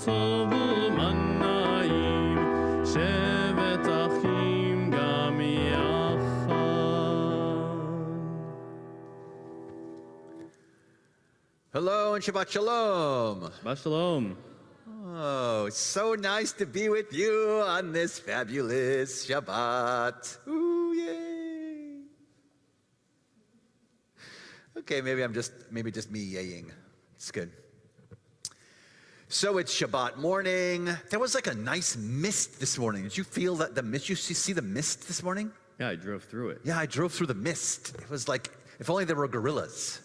טובו מנעים, שבת אחים גם יחד. Hello and Shabbat Shalom. Shabbat Shalom. Oh, it's so nice to be with you on this fabulous Shabbat. Ooh, yay. Okay, maybe just me yaying. It's good. So it's Shabbat morning. There was like a nice mist this morning. Did you feel that the mist? You see the mist this morning? Yeah, I drove through it. Yeah, I drove through the mist. It was like, if only there were gorillas.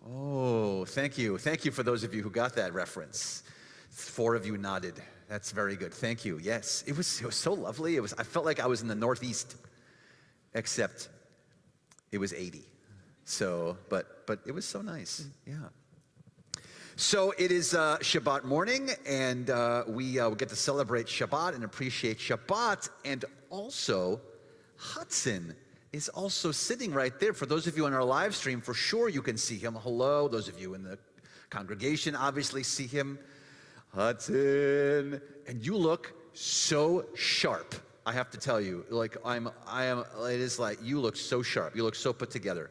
Oh, thank you. Thank you for those of you who got that reference. 4 of you nodded. That's very good. Thank you. Yes, it was so lovely. I felt like I was in the Northeast, except it was 80. So, but it was so nice. Yeah. So it is Shabbat morning, and we get to celebrate Shabbat and appreciate Shabbat, and also Hudson is also sitting right there. For those of you on our live stream, for sure you can see him. Hello. Those of you in the congregation obviously see him. Hudson. And you look so sharp. I have to tell you, like it is like you look so sharp. You look so put together.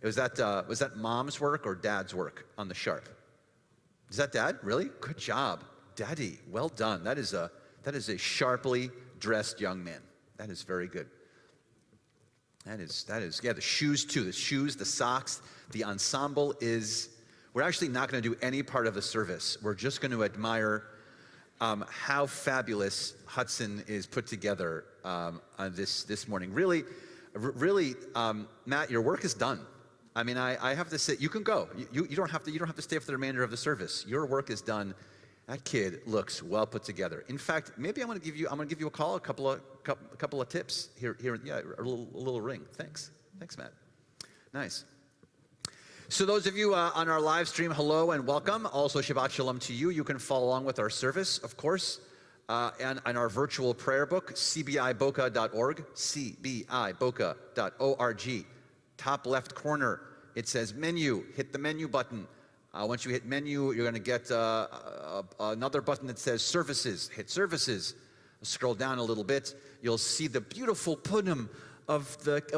Was that mom's work or dad's work on the sharp? Is that dad? Really? Good job. Daddy, well done. That is a sharply dressed young man. That is very good. That is, yeah, the shoes too. The shoes, the socks, the ensemble is, we're actually not going to do any part of the service. We're just going to admire how fabulous Hudson is put together this morning. Really, Matt, your work is done. I mean, I have to say, you can go. You don't have to stay for the remainder of the service. Your work is done. That kid looks well put together. In fact, maybe I'm going to give you a call, a couple of tips here. Yeah, a little ring. Thanks, Matt. Nice. So those of you on our live stream, hello and welcome. Also, Shabbat Shalom to you. You can follow along with our service, of course, and our virtual prayer book, cbiboca.org, cbiboca.org. Top left corner, it says menu. Hit the menu button. Once you hit menu, you're going to get another button that says services. Hit services. Scroll down a little bit. You'll see the beautiful punim of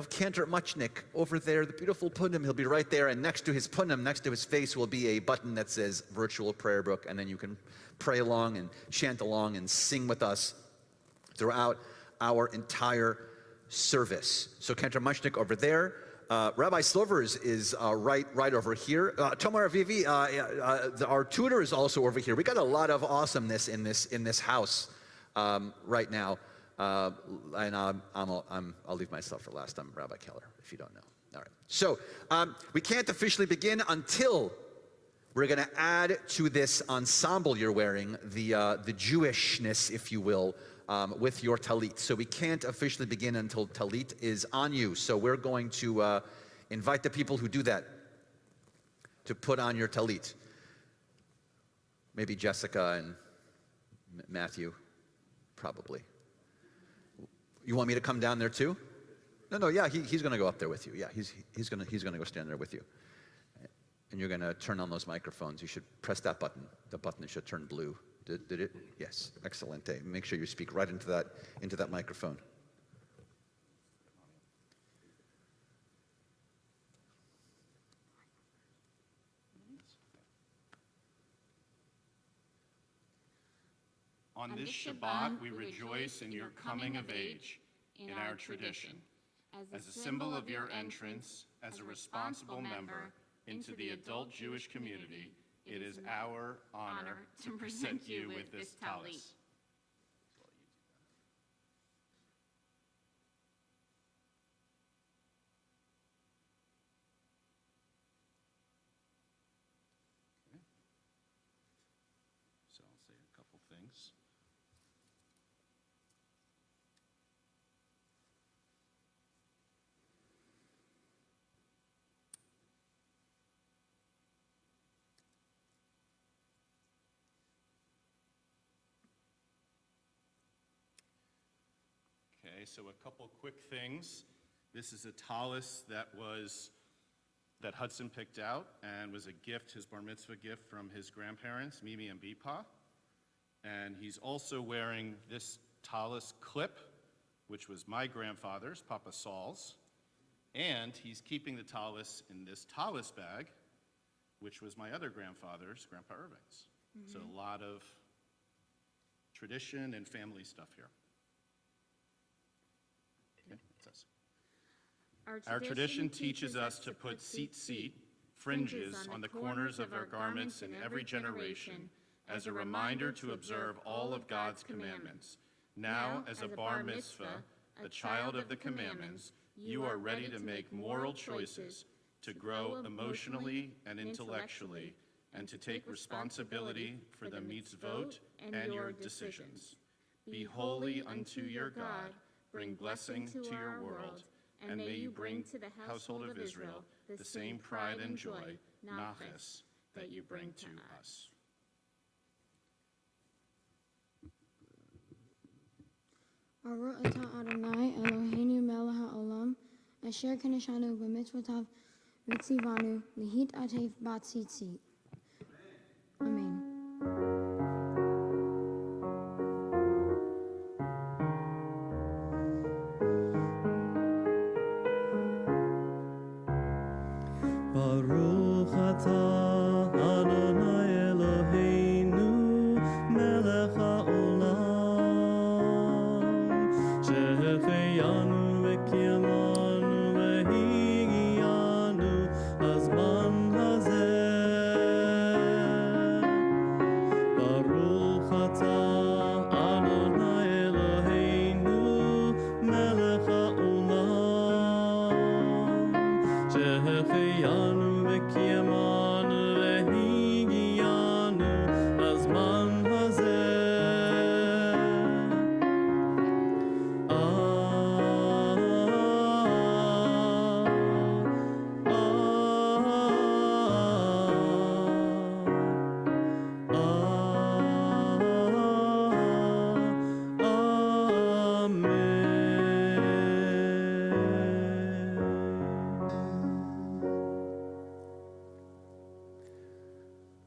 Cantor Muchnick over there. The beautiful punim. He'll be right there. And next to his punim, next to his face, will be a button that says virtual prayer book. And then you can pray along and chant along and sing with us throughout our entire service. So Cantor Muchnick over there. Rabbi Slovers is right over here. Tomar Avivi, our tutor, is also over here. We got a lot of awesomeness in this house right now, and I'll leave myself for last. I'm Rabbi Keller, if you don't know. All right. So we can't officially begin until we're going to add to this ensemble you're wearing the Jewishness, if you will. With your talit. So we can't officially begin until talit is on you. So we're going to invite the people who do that to put on your talit. Maybe Jessica and Matthew, probably. You want me to come down there too? No, yeah, he's going to go up there with you. Yeah, he's going to go stand there with you. And you're going to turn on those microphones. You should press that button. The button should turn blue. Did it? Yes. Excellent. Make sure you speak right into that microphone. On this Shabbat, we rejoice in your coming of age in our tradition, as a symbol of your entrance as a responsible member into the adult Jewish community. It is our honor to present you with this talis. Okay. So I'll say a couple things. Okay, so a couple quick things. This is a talis that was that Hudson picked out and was a gift, his bar mitzvah gift from his grandparents, Mimi and Bipa. And he's also wearing this tallis clip, which was my grandfather's, Papa Saul's. And he's keeping the tallis in this tallis bag, which was my other grandfather's, Grandpa Irving's. So a lot of tradition and family stuff here. Okay, that's us. Our tradition teaches us to put seat, fringes on the corners of our garments in every generation as a reminder to observe all of God's commandments. Now, as a bar mitzvah, a child of the commandments, you are ready to make moral choices, to grow emotionally and intellectually, and to take responsibility for the mitzvot and your decisions. Be holy unto your God, bring blessing to your world, and may you bring to the household of Israel the same pride and joy, naches, that you bring to us. Baruch atah Adonai Eloheinu melech haolam, asher kaneshanu b'mitzvotav v'tzivanu lihit atef b'tzitzit. Amen. Baruch atah Adonai Eloheinu melech haolam שהחיינו וקיימנו והגיענו לזמן הזה. ברוך אתה אדוני אלוהינו מלך העולם שהחיינו וקיימנו והגיענו לזמן הזה.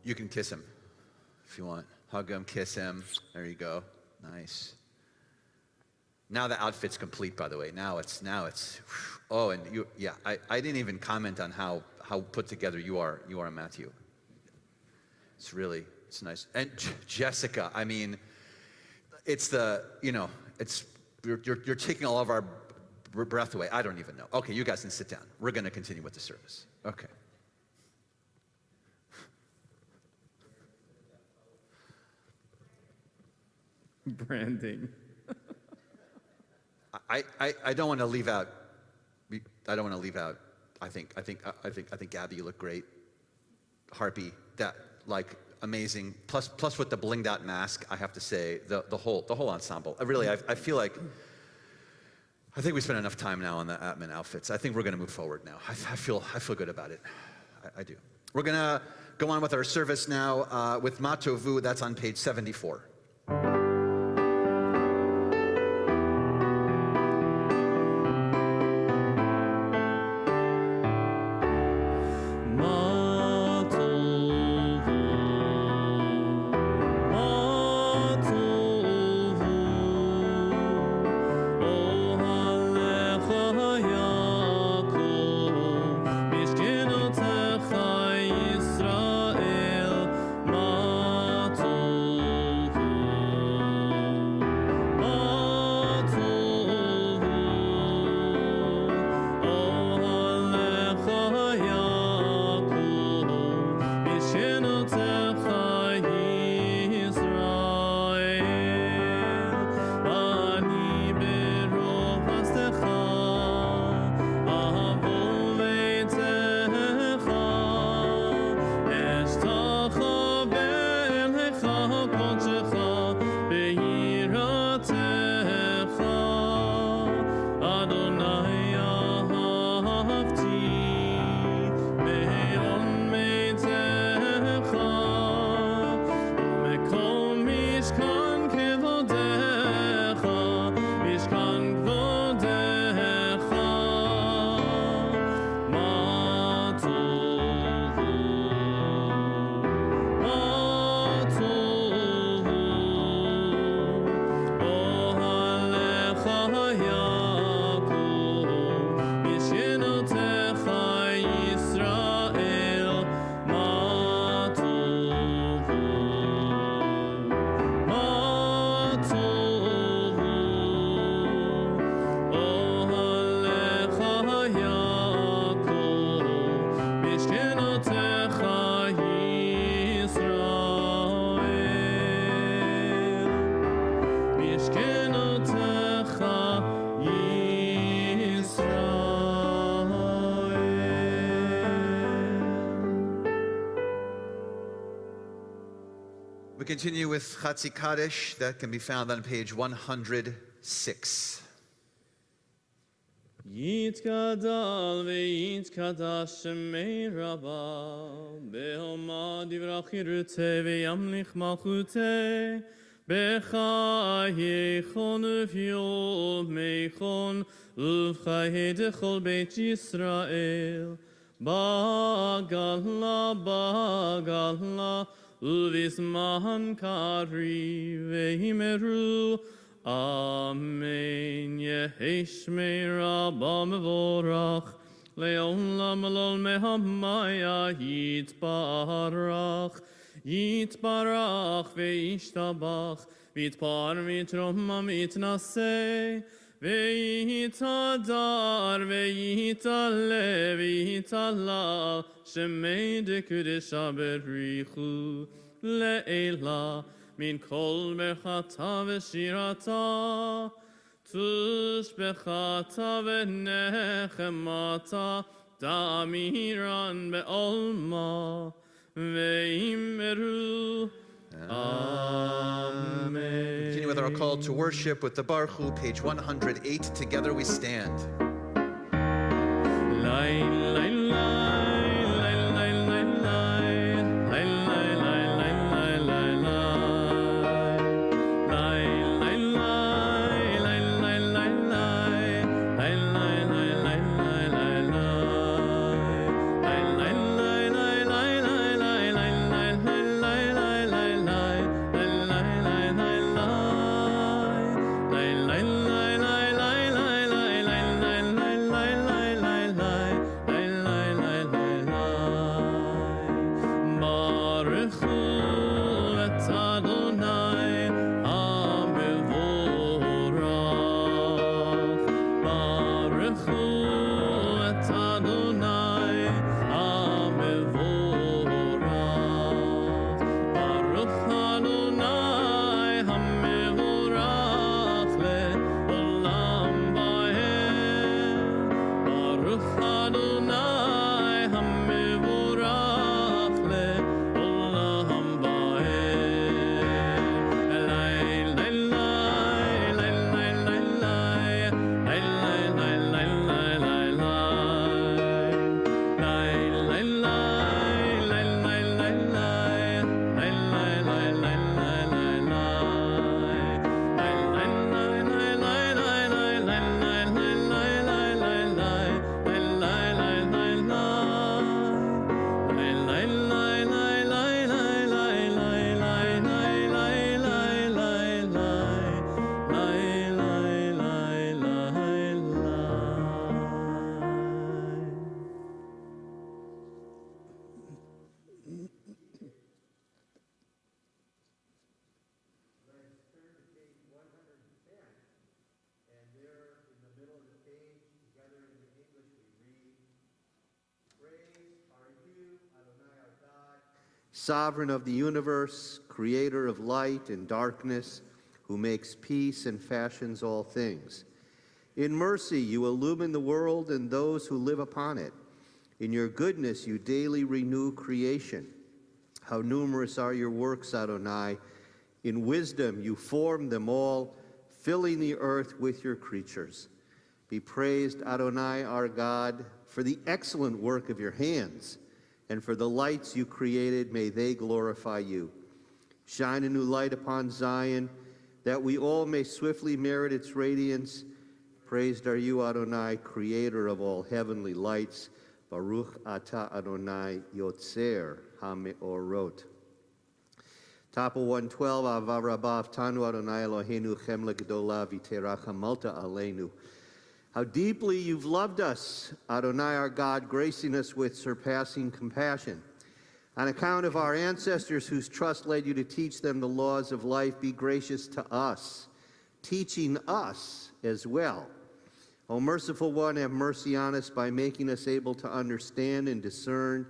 You can kiss him if you want. Hug him, kiss him. There you go. Nice. Now the outfit's complete, by the way. Now it's. Oh, and you. Yeah, I didn't even comment on how put together you are, Matthew. It's nice. And Jessica, I mean, it's you're taking all of our breath away. I don't even know. Okay, you guys can sit down. We're going to continue with the service. Okay. Branding. I don't want to leave out. I don't want to leave out. I think Gabby, you look great. Harpy, that like amazing. Plus with the blinged out mask, I have to say the whole ensemble. I feel like I think we spent enough time now on the Aptman outfits. I think we're going to move forward now. I feel good about it. I do. We're going to go on with our service now with Matovu. That's on page 74. Israel, ma tov. We continue with Chatzi Kaddish. That can be found on page 106. יתגדל ויתקדש שמי רבה, בהומה דברכי רצה וימליך מלכותי, בחייכון וביומייכון ובחיי דכל בית ישראל, בגלה בגלה ובזמן קריב וימרו, Amen. Yeheshme Rabba Mevorach Leolam Elol Mehamaya Yitbarach Yitbarach Veishtabach Vitpar Vitroma Mitnase Veitadar Veitale Veitala Shemei de Kudesha Berichu Le'ela Min kol bechata v'shirata, tush bechata v'nechemata, damiran be'olma, ve'imeru. Amen. Continue with our call to worship with the Baruch Hu, page 108. Together we stand. Lai, lai, lai. Sovereign of the universe, creator of light and darkness, who makes peace and fashions all things. In mercy, you illumine the world and those who live upon it. In your goodness, you daily renew creation. How numerous are your works, Adonai. In wisdom, you form them all, filling the earth with your creatures. Be praised, Adonai, our God, for the excellent work of your hands, and for the lights you created, may they glorify you. Shine a new light upon Zion, that we all may swiftly merit its radiance. Praised are you, Adonai, creator of all heavenly lights. Baruch atah Adonai yotzer hameorot. Top of 112, Ava Rabbav Tanu Adonai Eloheinu Chem Legdola V'teracham Malta Aleinu. How deeply you've loved us, Adonai our God, gracing us with surpassing compassion. On account of our ancestors whose trust led you to teach them the laws of life, be gracious to us, teaching us as well. O merciful one, have mercy on us by making us able to understand and discern,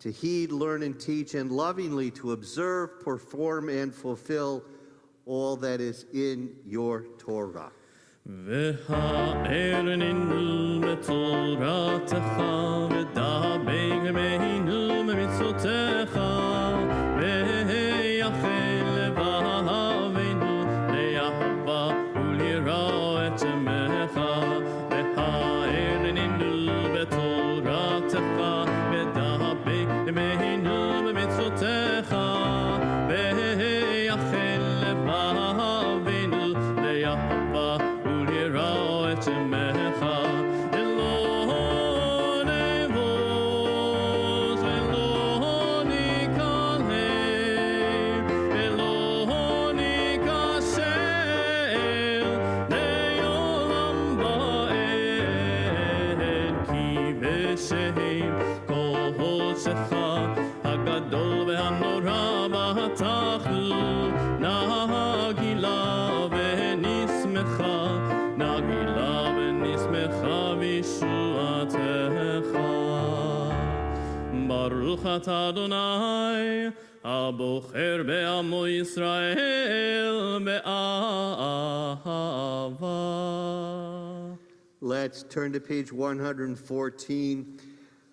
to heed, learn, and teach, and lovingly to observe, perform, and fulfill all that is in your Torah. והארננו בתורתך ודבק בינינו במצוותיך ויחל Baruch atah Adonai, הבוחר בעמו ישראל באהבה. Let's turn to page 114,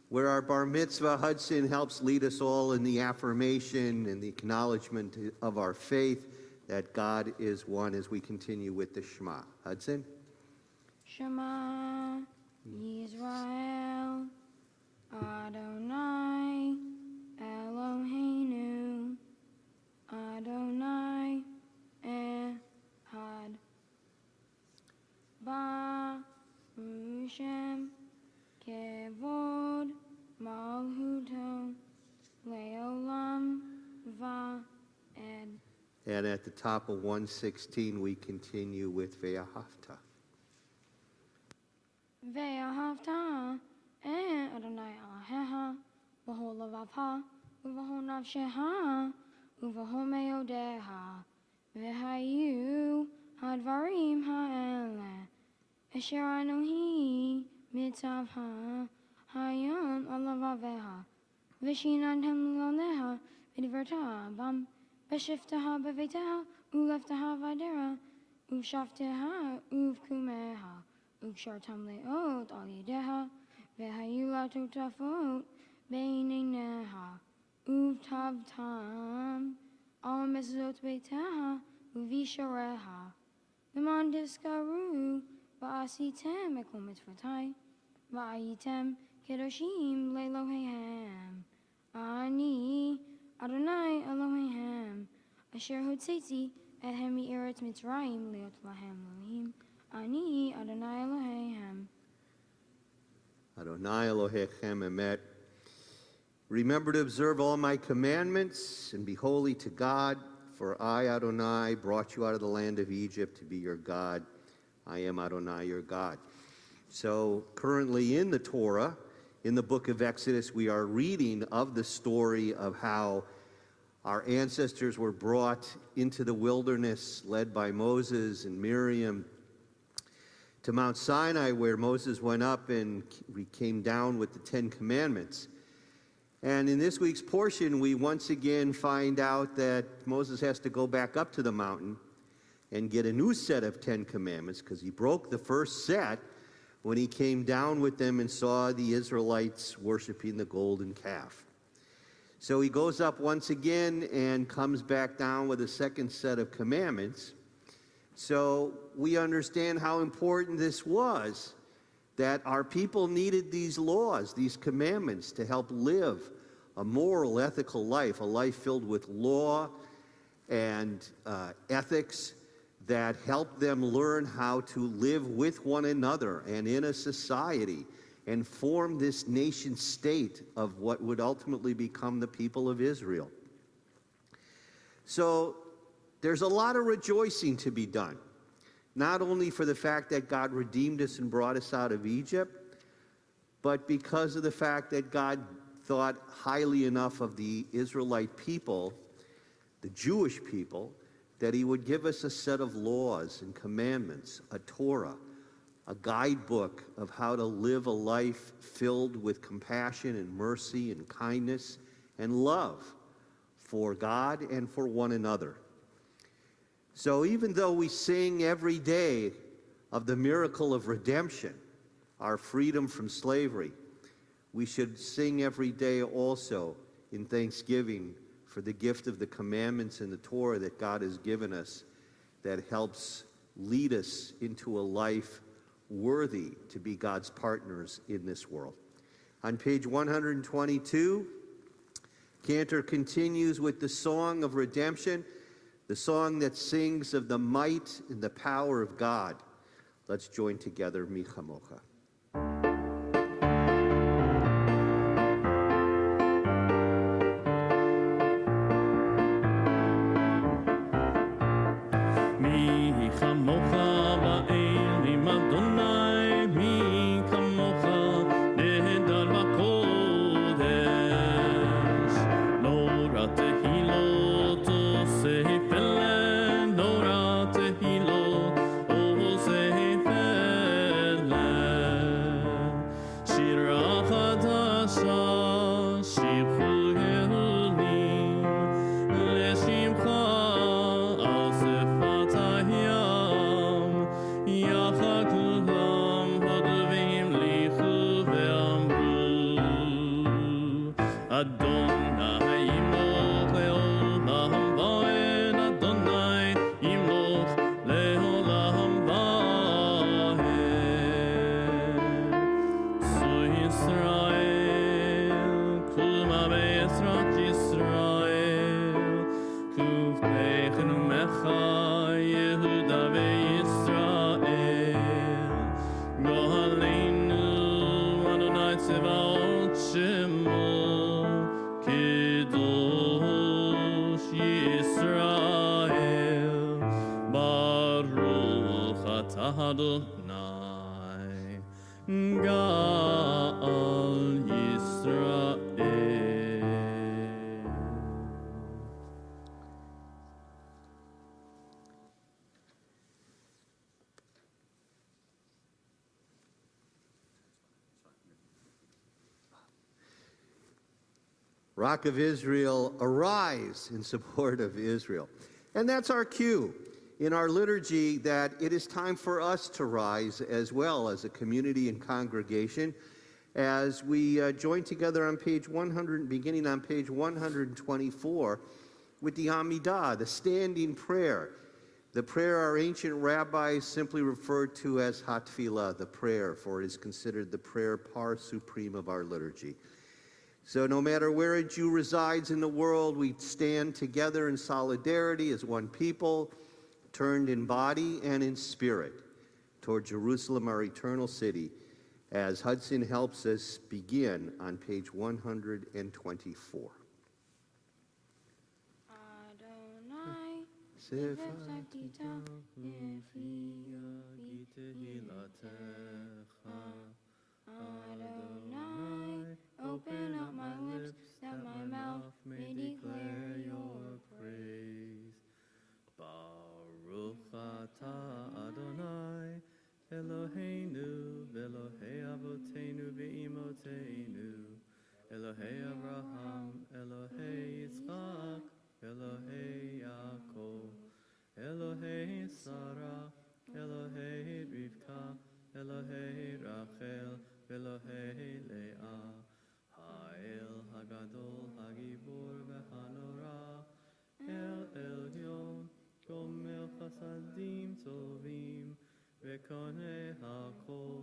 where our bar mitzvah Hudson helps lead us all in the affirmation and the acknowledgement of our faith that God is one as we continue with the Shema. Hudson? Shema Yisrael Adonai Eloheinu Adonai Echad Ba'ushem Kevod Malhuto Leolam Va'ed. And at the top of 116, we continue with Ve'ahavta. Ve'ahavta Adonai Elohecha V'chol levavcha Uv'chol nafshecha Uv'chol meyodecha V'hayu hadvarim ha'ele Asher anohi mitzavha Hayom alavaveha V'shinantam l'oleha V'diverta bam V'shiftaha b'veiteha U'leftaha v'adera U'shafteha U'vkumeha U'kshartam le'ot al yedeha V'hayu latotafot Beineneha Uvtavtam Al mezuzot beiteha U'vishareha L'man tiskaru Va'asitem ekol mitzvotai Va'ayitem kedoshim le'Elohehem Ani Adonai Elohehem Asher hotzeti ethem mi'eretz Mitzrayim le'ot lahem Elohim Ani Adonai Elohehem. Adonai Elohechem Emet. Remember to observe all my commandments and be holy to God, for I, Adonai, brought you out of the land of Egypt to be your God. I am Adonai, your God. So currently in the Torah, in the book of Exodus, we are reading of the story of how our ancestors were brought into the wilderness, led by Moses and Miriam, to Mount Sinai, where Moses went up and we came down with the 10 Commandments. And in this week's portion, we once again find out that Moses has to go back up to the mountain and get a new set of 10 Commandments, because he broke the first set when he came down with them and saw the Israelites worshiping the golden calf. So he goes up once again and comes back down with a second set of commandments. So we understand how important this was, that our people needed these laws, these commandments, to help live a moral, ethical life, a life filled with law and ethics that help them learn how to live with one another and in a society and form this nation state of what would ultimately become the people of Israel. So there's a lot of rejoicing to be done, not only for the fact that God redeemed us and brought us out of Egypt, but because of the fact that God thought highly enough of the Israelite people, the Jewish people, that he would give us a set of laws and commandments, a Torah, a guidebook of how to live a life filled with compassion and mercy and kindness and love for God and for one another. So even though we sing every day of the miracle of redemption, our freedom from slavery, we should sing every day also in thanksgiving for the gift of the commandments and the Torah that God has given us that helps lead us into a life worthy to be God's partners in this world. On page 122, Cantor continues with the song of redemption, the song that sings of the might and the power of God. Let's join together, Mi Chamocha. Shir Yehuda veYisrael. Gohalenu Adonai Tzevaot Shemo Kedosh Yisrael. Baruch atah Adonai Gal Yisrael. Rock of Israel, arise in support of Israel. And that's our cue in our liturgy that it is time for us to rise as well as a community and congregation as we join together on page 100, beginning on page 124 with the Amidah, the standing prayer. The prayer our ancient rabbis simply referred to as Hatfilah, the prayer, for it is considered the prayer par supreme of our liturgy. So no matter where a Jew resides in the world, we stand together in solidarity as one people, turned in body and in spirit toward Jerusalem, our eternal city, as Hudson helps us begin on page 124. Adonai, Adonai, open up my lips that my mouth may declare your praise. Baruch atah Adonai Eloheinu v'Elohei Avoteinu v'Imotenu Elohei Abraham, Elohei Yitzchak, Elohei Yaakov, Elohei Sarah, Elohei Rivka, Elohei Rachel, Elohei Leah, Ha'el Hagadol Hagibor v'Hanora, El Elyon, Gomel Chasadim Tovim, V'Koneh HaKol,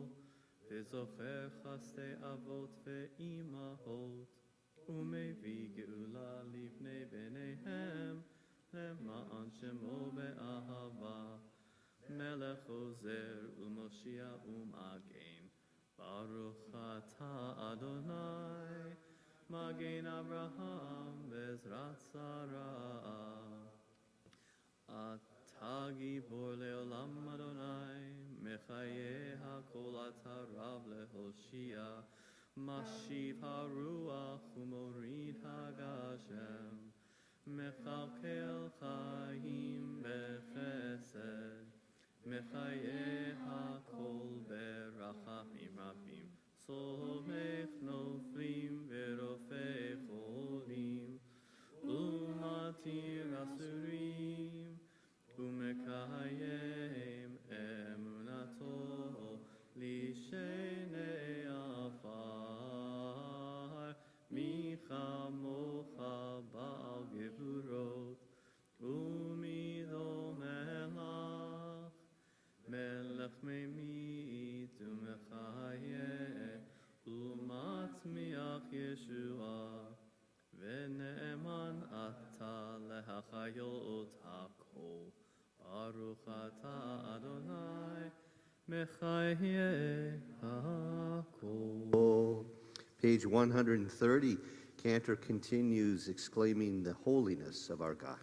V'Zocher Chasdei Avot V'Imahot, U'Mevi Geula Livnei B'neihem, Lema'an Shemo Be'ahava, Melech Ozer U'Moshia U'Magen, Baruch atah Adonai, Magen Abraham Bezrat Sarah. Atah Gibor Le'olam Adonai, Mechaye HaKol atah Rav Lehoshia, Mashiv HaRuach U'Morid HaGashem, Mechalkel Chaim Bechesed, Mechaye HaKol Berachamim Rabim, Somech Noflim Verofei Cholim, Umatir Asurim, Umekayem Emunato, Lishenei Afar, Micha Mocha Baal Gevurot, Umido Melach, Melech Memit Umechaye, Umatzmiach Yeshua, V'ne'eman ata lehachayot hakol, Baruch atah Adonai, Mechaye hakol. Page 130, Cantor continues exclaiming the holiness of our God.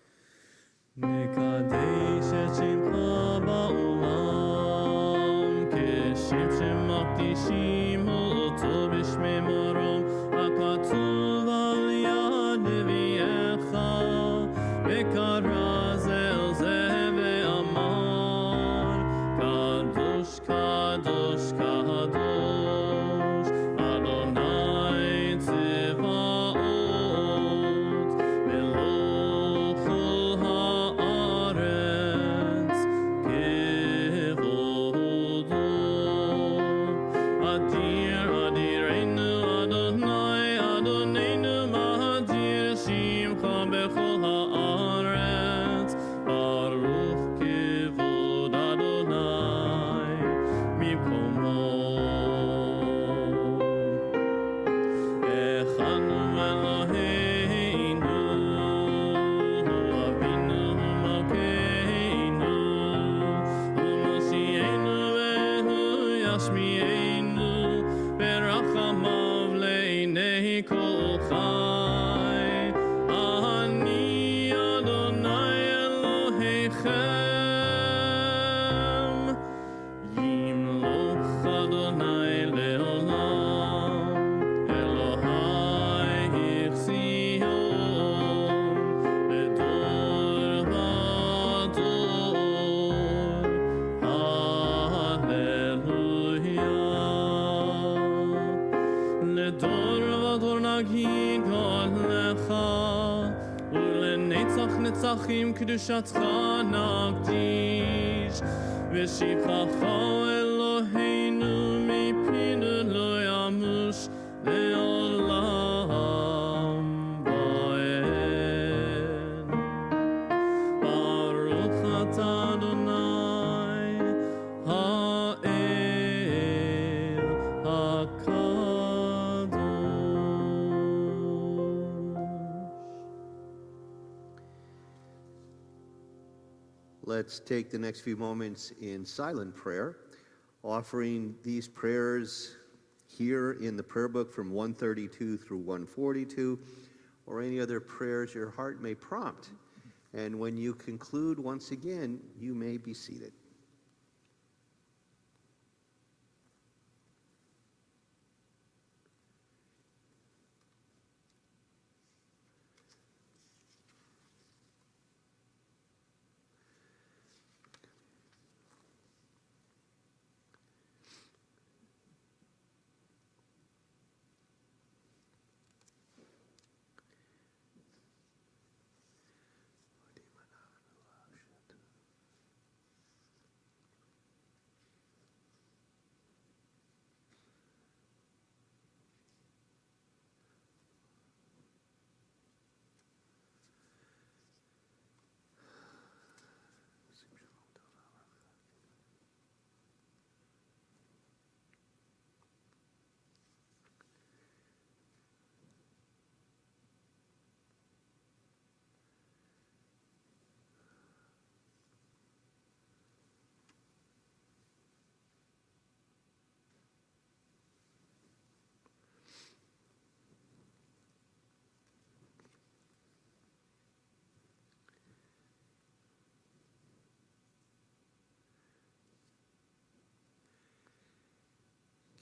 Nekadesh et shemcha ba'olam, keshem shemakdishim oto b'shmei morom, hakatuv al yad nevi'echa, v'kara zel zeh ve'amar, kadosh, kadosh, kadosh, Adonai Tzevaot, Meloch kol haaretz, kevodo, Adir, Adirenu מלכים קדושתך נקדיש, ושבחך אלוהינו מפינו לא ימוש לעולם ועד. ברוך אתה אדוני האל הקדוש. Let's take the next few moments in silent prayer, offering these prayers here in the prayer book from 132 through 142, or any other prayers your heart may prompt. And when you conclude, once again, you may be seated.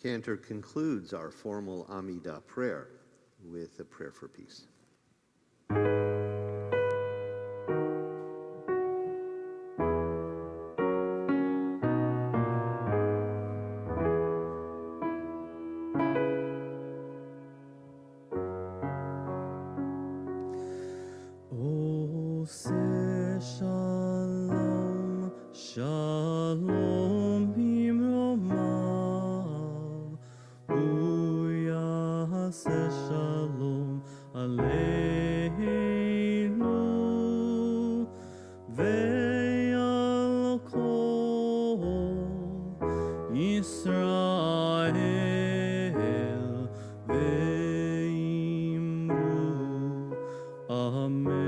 Cantor concludes our formal Amidah prayer with a prayer for peace. עושה שלום, שלום במרומיו, הוא יעשה שלום עלינו, ועל כל ישראל, ואמרו אמן.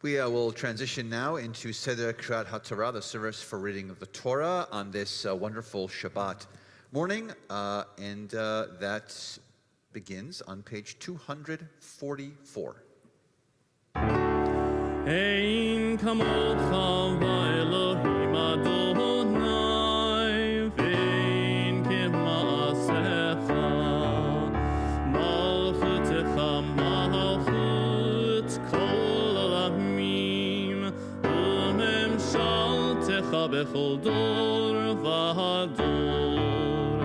We will transition now into Seder Kriyat HaTorah, the service for reading of the Torah on this wonderful Shabbat morning, and that begins on page 244. Ein kamocha v'Elohim Adonai, ve'ein k'ma'asecha, malchutecha malchut kol olamim, u'memshaltecha bechol dor v'hador.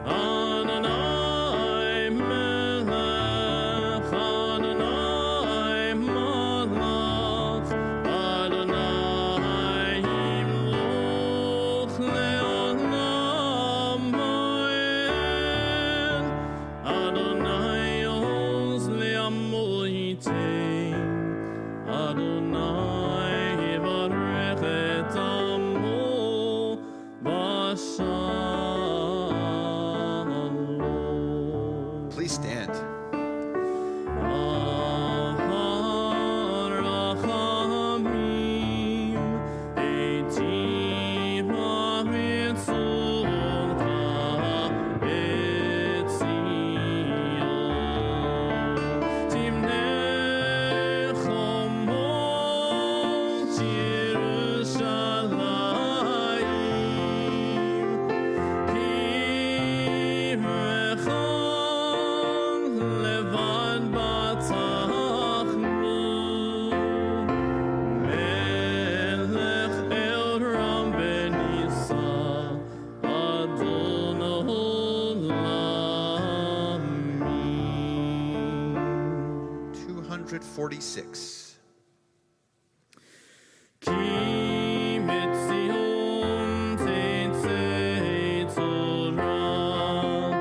Adonai melech, Adonai malach, Adonai yimloch le'olam ha'ed, Adonai oz le'amo yitain, Adonai yivarech et amo v'shalom. Please stand. Hundred 46. Ki metzion teitzei Torah,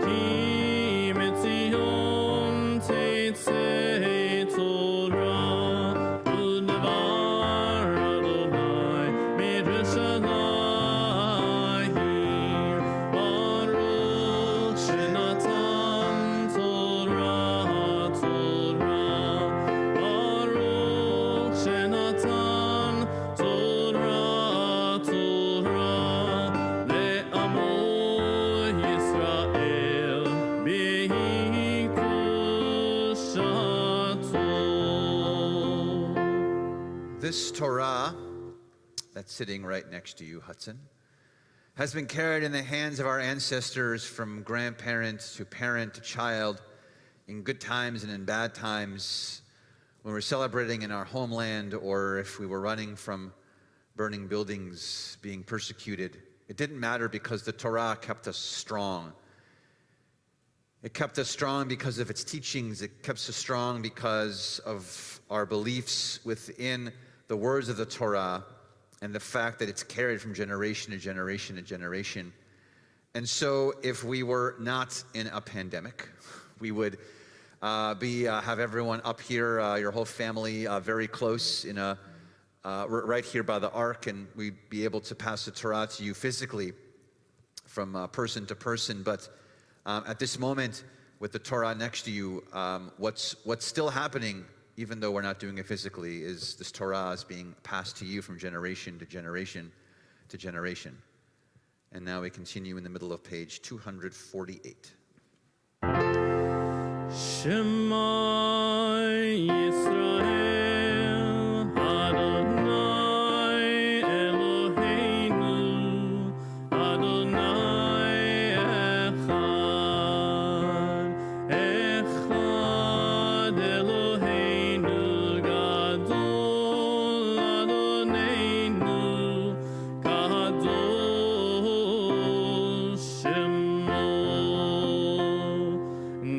Ki metzion teitzei Torah, U'devar Adonai miRushalayim, Baruch shenatan Torah, Torah, Baruch shenatan Torah, Torah, le'amo Yisrael b'hikdushato. This Torah that's sitting right next to you, Hudson, has been carried in the hands of our ancestors from grandparent to parent to child, in good times and in bad times, when we're celebrating in our homeland, or if we were running from burning buildings, being persecuted. It didn't matter because the Torah kept us strong. It kept us strong because of its teachings. It kept us strong because of our beliefs within the words of the Torah and the fact that it's carried from generation to generation to generation. And so if we were not in a pandemic, we would have everyone up here, your whole family, very close in right here by the ark, and we'd be able to pass the Torah to you physically from person to person. But at this moment, with the Torah next to you, what's still happening, even though we're not doing it physically, is this Torah is being passed to you from generation to generation to generation. And now we continue in the middle of page 248. Shema Yisrael, Adonai Eloheinu, Adonai Echad, Echad Eloheinu Gadol Adonenu, Gadol Shemo.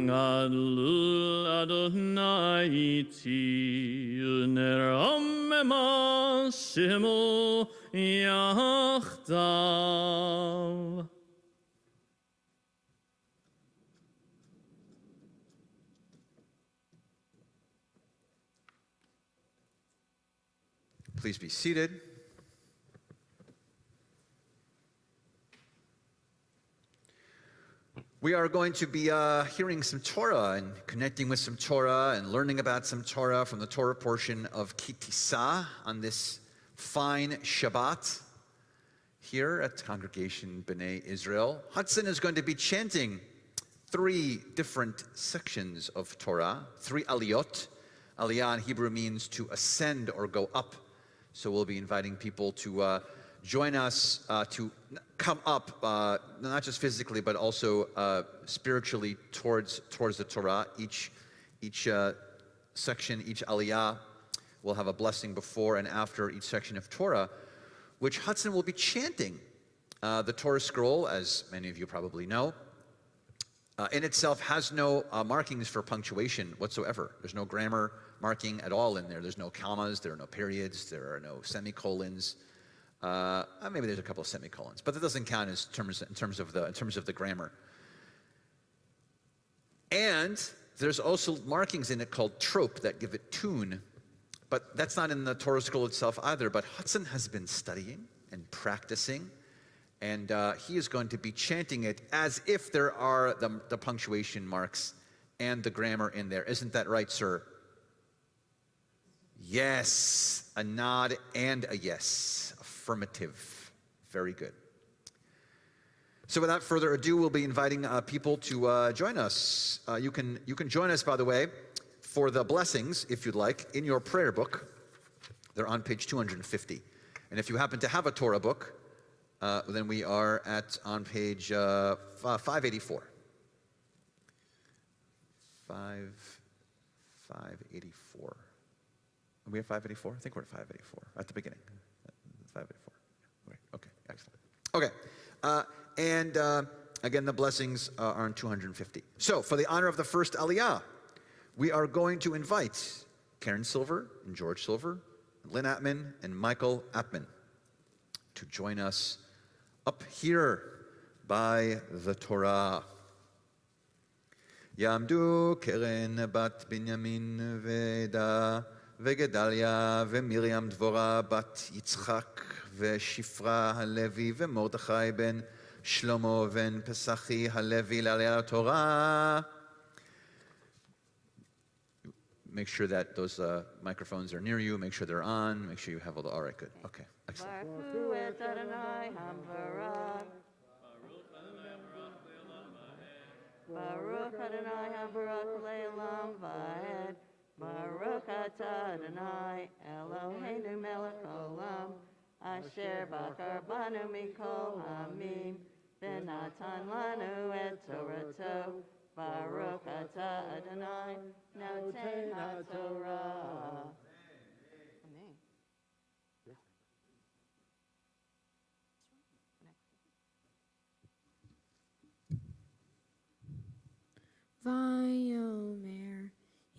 Gadlul Adonai iti uneromema shemo yachdav. Please be seated. We are going to be hearing some Torah and connecting with some Torah and learning about some Torah from the Torah portion of Ki Tisa on this fine Shabbat here at Congregation B'nai Israel. Hudson is going to be chanting 3 different sections of Torah, 3 aliyot. Aliyah in Hebrew means to ascend or go up. So we'll be inviting people to join us to come up, not just physically, but also spiritually towards the Torah. Each section, each aliyah will have a blessing before and after each section of Torah, which Hudson will be chanting. The Torah scroll, as many of you probably know, in itself has no markings for punctuation whatsoever. There's no grammar marking at all in there. There's no commas, there are no periods, there are no semicolons. Maybe there's a couple of semicolons, but that doesn't count as in terms of the grammar. And there's also markings in it called trope that give it tune, but that's not in the Torah scroll itself either. But Hudson has been studying and practicing, and he is going to be chanting it as if there are the punctuation marks and the grammar in there. Isn't that right, sir? Yes, a nod and a yes. Affirmative. Very good. So without further ado, we'll be inviting people to join us. You can join us, by the way, for the blessings, if you'd like, in your prayer book. They're on page 250. And if you happen to have a Torah book, then we are on page 584. 584. Are we at 584? I think we're at 584 at the beginning. 584. Okay, excellent. Okay, and again, the blessings are on 250. So, for the honor of the first Aliyah, we are going to invite Karen Silver and George Silver, Lynn Aptman and Michael Aptman to join us up here by the Torah. Yamdu Keren bat Binyamin Veda וגדליה ומרים דבורה בת יצחק ושפרה הלוי ומרדכי בן שלמה בן פסחי הלוי לעלייה לתורה. Make sure that those microphones are near you. Make sure they're on. Make sure you have all the... All right, good. Okay, excellent. Baruch Adonai HaBarak Le'olam Va'ed. Baruch atah Adonai Eloheinu melech olam asher bachar banu mikol hamim v'natan lanu et torato. Baruch atah Adonai noten haTorah. Amen. Vayomer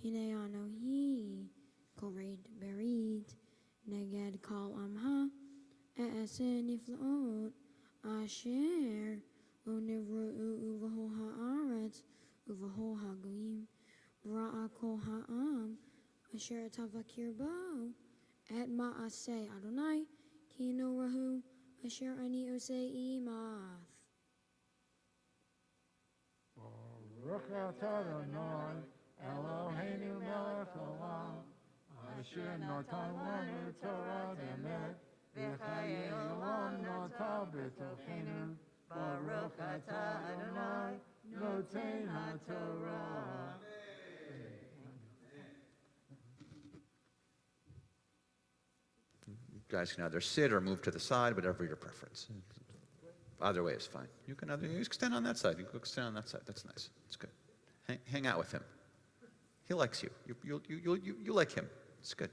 Hine Anohi Kored Berit Neged Kal Amha E'esen Niflaot Asher Lo Nivru Uvaho Haaretz Uvaho Hagoyim Bra'a Kol Ha'am Asher Tavakir Bo Et Ma'aseh Adonai Kino Rahu Asher Ani Osei Imath. Baruch atah Adonai Eloheinu melech olam asher natan lanu Torah emet v'chayei olam natan b'tochenu. Baruch atah Adonai noten haTorah. You guys can either sit or move to the side, whatever your preference. Either way is fine. You can stand on that side. You can stand on that side. That's nice. It's good. Hang out with him. He likes you. You like him. It's good.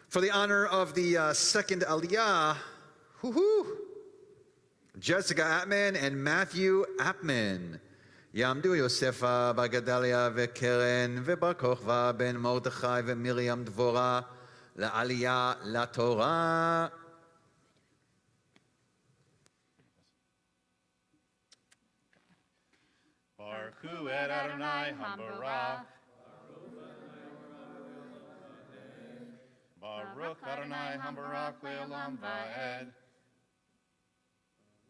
For the honor of the second Aliyah, Jessica Aptman and Matthew Aptman. Yamdu Yosefa Bagadalia veKeren veBar Kochva ben Mordechai veMiriam Dvora la'Aliyah laTorah. Baruch et Adonai HaBarak. Baruch Adonai HaBarak Le'olam Va'ed.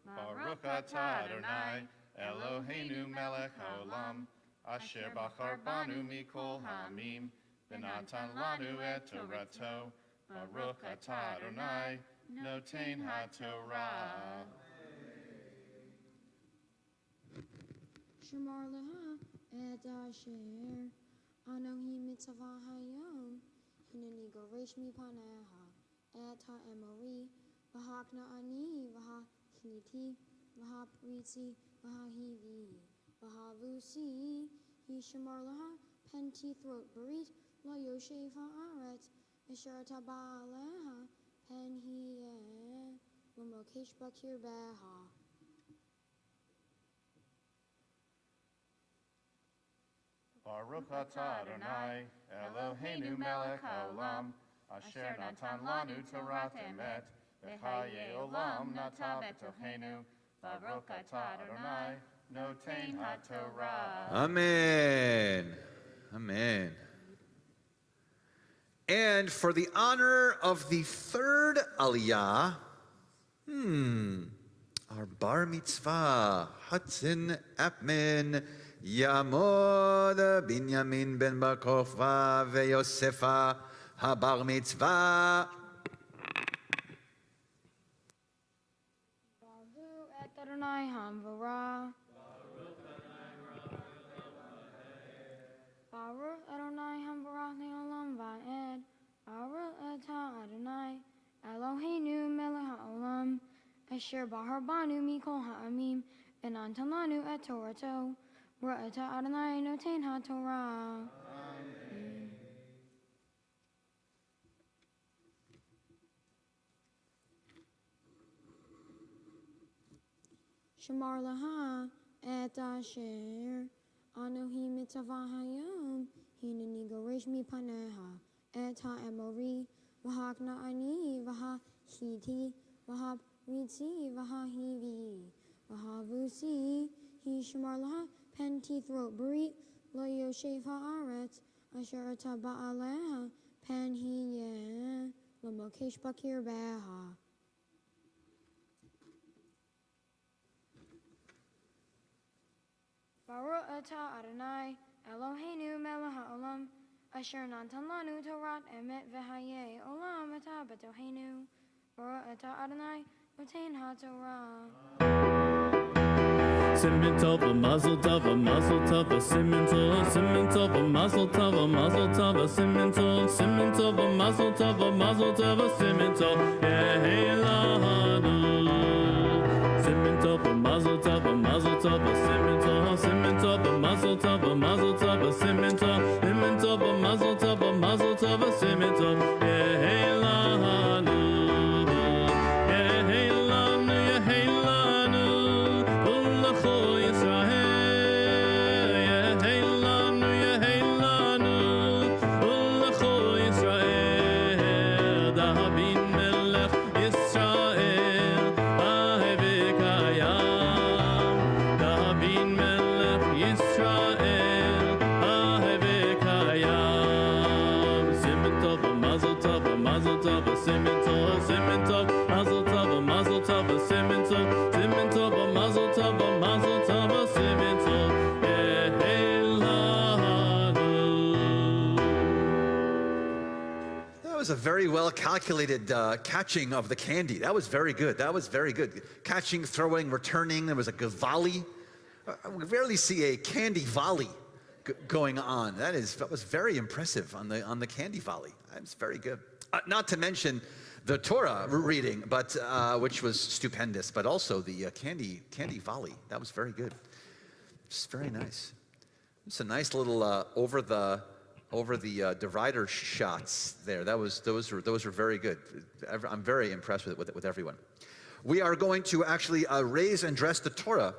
Baruch atah Adonai Eloheinu melech haolam asher bachar banu mikol hamim v'natan lanu et torato. Baruch atah Adonai noten haTorah. Shamar leha et asher anohi mitzvah hayom hineni goresh mi paneha et ha'emori v'hakna ani v'ha'chniti v'ha'pritzi v'ha'hivi v'ha'vusi he shamar leha penti throat berit lo yoshev ha'aretz asher taba aleha pen hieh lo mokesh bakir beha. Baruch atah Adonai, Eloheinu melech haolam, asher natan lanu Torat emet, v'chayei olam nata betochenu, Baruch atah Adonai, noten haTorah. Amen. Amen. And for the honor of the third aliyah, our bar mitzvah, Hudson Aptman, Yamod Binyamin ben Bakova veYosefa habar mitzvah. Baru et Adonai hamvara. Baru Adonai hamvara le'olam va'ed. Baru etah Adonai Eloheinu melech ha'olam asher bahar banu mikol ha'amim v'natan lanu et Torato. Ra'eta Adonai noten haTorah. Amen. Shamar laha et asher anohi mitzvah hayom hineni goresh mi paneha et ha'emori v'hakna ani v'ha'chiti v'ha'pritzi v'ha'hivi v'ha'vusi he shamar laha penti throat berit lo yoshev ha'aretz asher taba aleha pen hieh lo mokesh bakir beha. Baruch atah Adonai Eloheinu melech ha'olam asher natan lanu Torat emet v'hayei olam atah betochenu. Baruch atah Adonai noten haTorah. Simmen tov, a mazel tov, a simmen tov, a mazel tov, a simmen tov, a mazel tov, a simmen tov, Yehelanu. Simmen tov, a mazel tov, a simmen tov, a mazel tov, a simmen tov, a mazel tov, a simmen tov, Yehelanu. That was a very well calculated catching of the candy. That was very good. Catching, throwing, returning. There was a volley. We rarely see a candy volley going on. That was very impressive on the candy volley. That's very good. Not to mention the Torah reading, but which was stupendous. But also the candy volley. That was very good. Just very nice. It's a nice little over the divider shots there. Those were very good. I'm very impressed with everyone. We are going to actually raise and dress the Torah.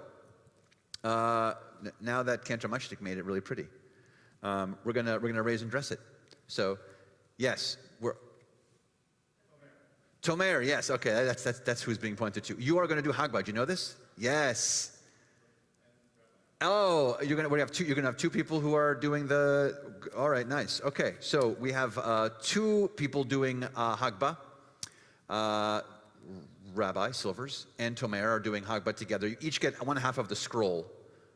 Now that Cantor Mashtik made it really pretty, we're gonna raise and dress it. So, yes, we're Tomer. Yes, okay, that's who's being pointed to. You are going to do Hagbah. Do you know this? Yes. Oh, you're gonna have two people who are doing the. All right, nice. Okay, so we have two people doing Hagbah. Rabbi Silvers and Tomer are doing Hagbah together. You each get 1/2 of the scroll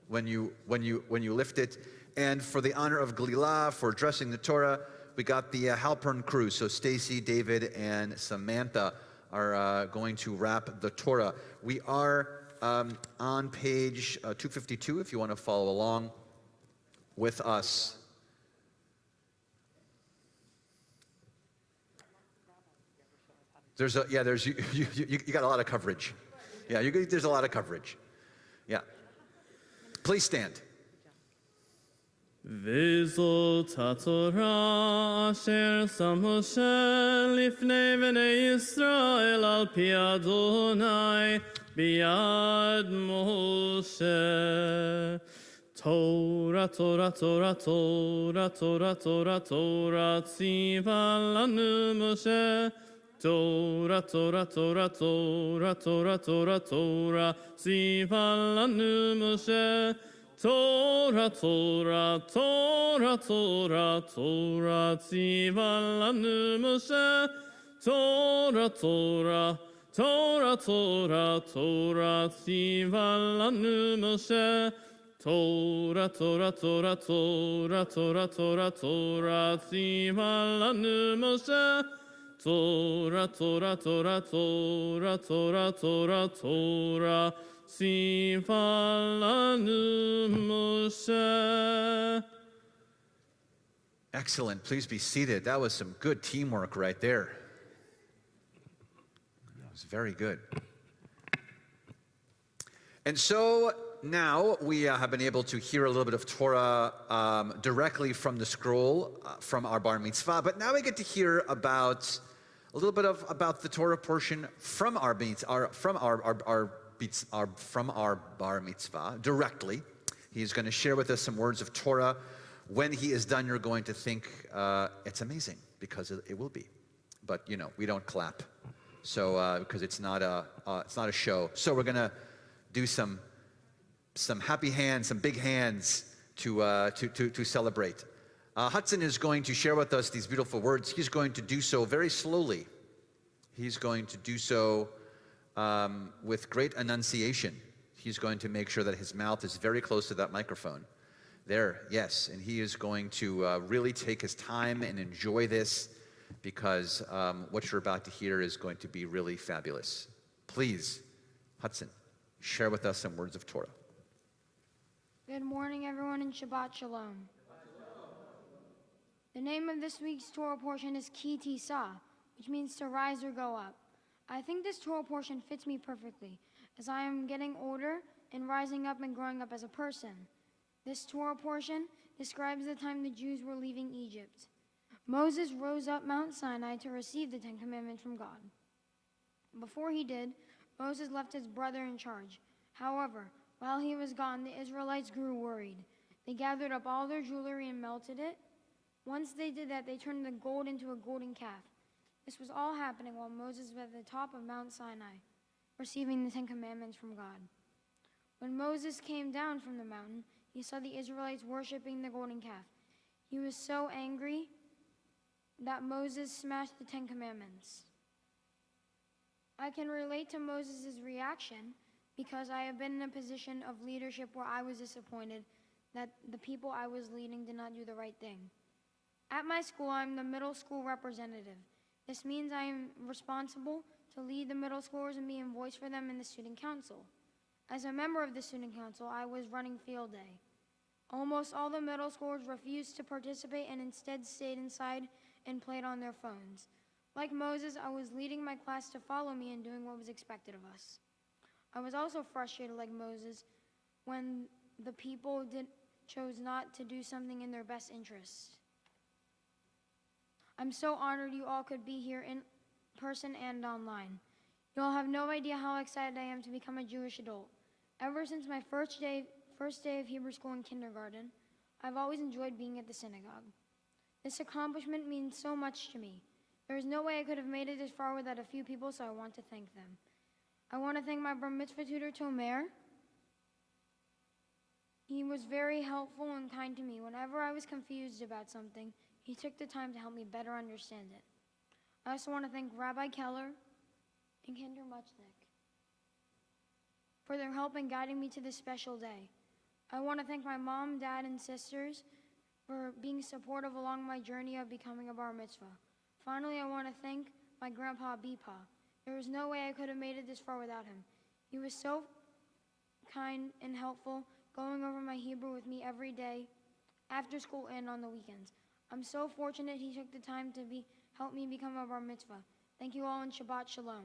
when you lift it. And for the honor of Galilah, for dressing the Torah, we got the Halpern crew. So Stacy, David, and Samantha are going to wrap the Torah. We are on page 252 if you want to follow along with us. There's you got a lot of coverage. Yeah, there's a lot of coverage. Yeah. Please stand. וזאת התורה אשר שם משה לפני בני ישראל על פי אדוני ביד משה. תורה, תורה, תורה, תורה, תורה, תורה, תורה, ציווה לנו משה. תורה, תורה, תורה, תורה, תורה, תורה, תורה, ציווה לנו משה. Torah, Torah, Torah, Torah, Torah, ציווה לנו משה. Torah, Torah, Torah, Torah, Torah, ציווה לנו משה. Torah, Torah, Torah, Torah, Torah, Torah, Torah, ציווה לנו משה. Torah, Torah, Torah, Torah, Torah, Torah, Torah, Excellent. Please be seated. That was some good teamwork right there. That was very good. And so now we have been able to hear a little bit of Torah directly from the scroll from our bar mitzvah, but now we get to hear about a little bit about the Torah portion from our bar mitzvah directly. He's going to share with us some words of Torah. When he is done, you're going to think it's amazing, because it will be. But you know, we don't clap, so because it's not a show. So we're going to do some happy hands, some big hands to celebrate. Hudson is going to share with us these beautiful words. He's going to do so very slowly. He's going to do so with great enunciation. He's going to make sure that his mouth is very close to that microphone. There, yes, and he is going to really take his time and enjoy this, because what you're about to hear is going to be really fabulous. Please, Hudson, share with us some words of Torah. Good morning, everyone, and Shabbat Shalom. The name of this week's Torah portion is Ki Tisa, which means to rise or go up. I think this Torah portion fits me perfectly, as I am getting older and rising up and growing up as a person. This Torah portion describes the time the Jews were leaving Egypt. Moses rose up Mount Sinai to receive the Ten Commandments from God. Before he did, Moses left his brother in charge. However, while he was gone, the Israelites grew worried. They gathered up all their jewelry and melted it. Once they did that, they turned the gold into a golden calf. This was all happening while Moses was at the top of Mount Sinai, receiving the Ten Commandments from God. When Moses came down from the mountain, he saw the Israelites worshiping the golden calf. He was so angry that Moses smashed the Ten Commandments. I can relate to Moses' reaction because I have been in a position of leadership where I was disappointed that the people I was leading did not do the right thing. At my school, I'm the middle school representative. This means I am responsible to lead the middle schoolers and be a voice for them in the student council. As a member of the student council, I was running field day. Almost all the middle schoolers refused to participate and instead stayed inside and played on their phones. Like Moses, I was leading my class to follow me and doing what was expected of us. I was also frustrated like Moses when the people chose not to do something in their best interest. I'm so honored you all could be here in person and online. You all have no idea how excited I am to become a Jewish adult. Ever since my first day of Hebrew school in kindergarten, I've always enjoyed being at the synagogue. This accomplishment means so much to me. There is no way I could have made it this far without a few people, so I want to thank them. I want to thank my bar mitzvah tutor, Tomer. He was very helpful and kind to me. Whenever I was confused about something, he took the time to help me better understand it. I also want to thank Rabbi Keller and Kinder Muchnick for their help in guiding me to this special day. I want to thank my mom, dad, and sisters for being supportive along my journey of becoming a bar mitzvah. Finally, I want to thank my grandpa, Bipa. There was no way I could have made it this far without him. He was so kind and helpful, going over my Hebrew with me every day, after school and on the weekends. I'm so fortunate he took the time to help me become a bar mitzvah. Thank you all, and Shabbat Shalom.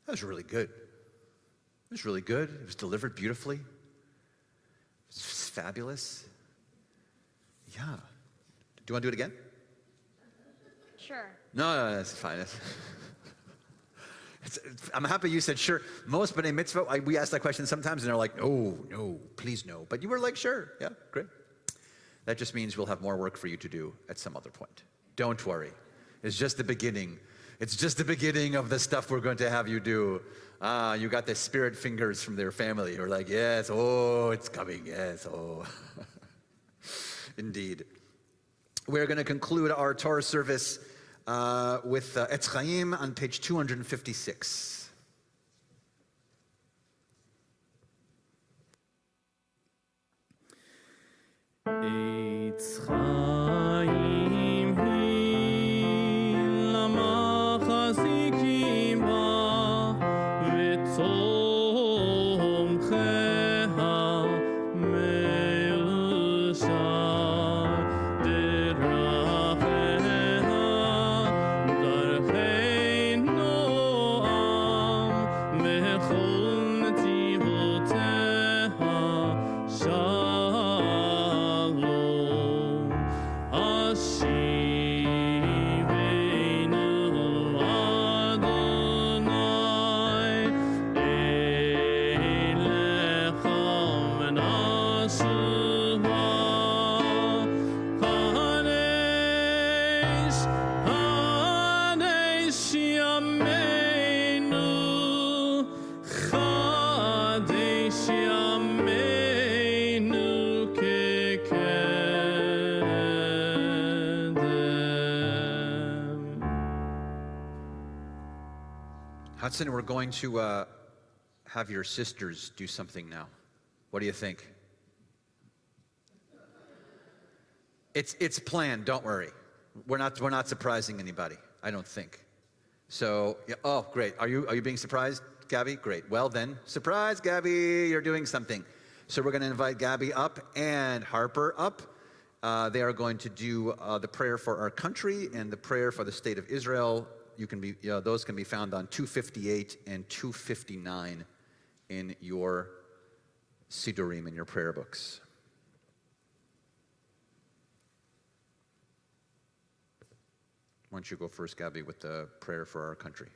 That was really good. It was really good. It was delivered beautifully. It was fabulous. Yeah. Do you want to do it again? Sure. No, that's fine. I'm happy you said sure. Most b'nai mitzvah, we ask that question sometimes, and they're like, no, please no. But you were like, sure. Yeah, great. That just means we'll have more work for you to do at some other point. Don't worry. It's just the beginning. It's just the beginning of the stuff we're going to have you do. You got the spirit fingers from their family. You're like, yes, it's coming, yes, Indeed. We're going to conclude our Torah service with Etz Chaim on page 256. Eitz Chaim hi lama chazikim ba v'tzom cheha me'ushar deracheha darchei noam v'chol netivoteha shalom ashivenu Adonai elecha v'nashuva hanesh yameinu chadesh yameinu kekedem. Hudson, we're going to have your sisters do something now. What do you think? It's planned, don't worry. We're not surprising anybody, I don't think. So, yeah, great. Are you being surprised, Gabby? Great. Well then, surprise, Gabby, you're doing something. So we're going to invite Gabby up and Harper up. They are going to do the prayer for our country and the prayer for the state of Israel. Those can be found on 258 and 259 in your Sidurim, in your prayer books. Why don't you go first, Gabby, with the prayer for our country?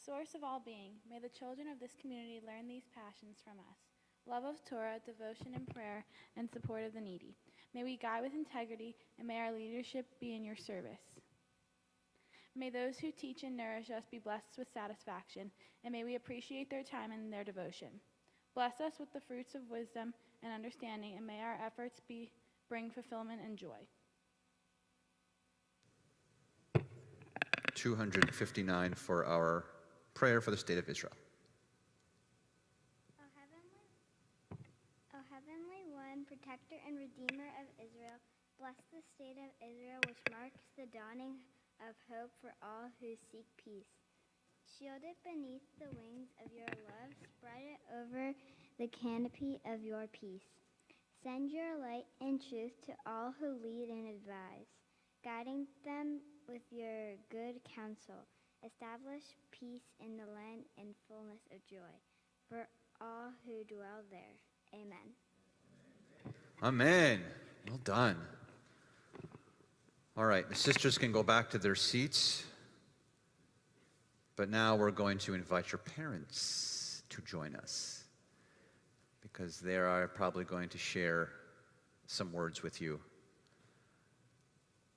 Source of all being, may the children of this community learn these passions from us. Love of Torah, devotion and prayer, and support of the needy. May we guide with integrity, and may our leadership be in your service. May those who teach and nourish us be blessed with satisfaction, and may we appreciate their time and their devotion. Bless us with the fruits of wisdom and understanding, and may our efforts bring fulfillment and joy. 259 for our prayer for the state of Israel. O Heavenly One, Protector and Redeemer of Israel, bless the state of Israel, which marks the dawning of hope for all who seek peace. Shield it beneath the wings of your love, spread it over the canopy of your peace. Send your light and truth to all who lead and advise, guiding them with your good counsel. Establish peace in the land and fullness of joy for all who dwell there. Amen. Amen. Well done. All right, the sisters can go back to their seats. But now we're going to invite your parents to join us, because they are probably going to share some words with you.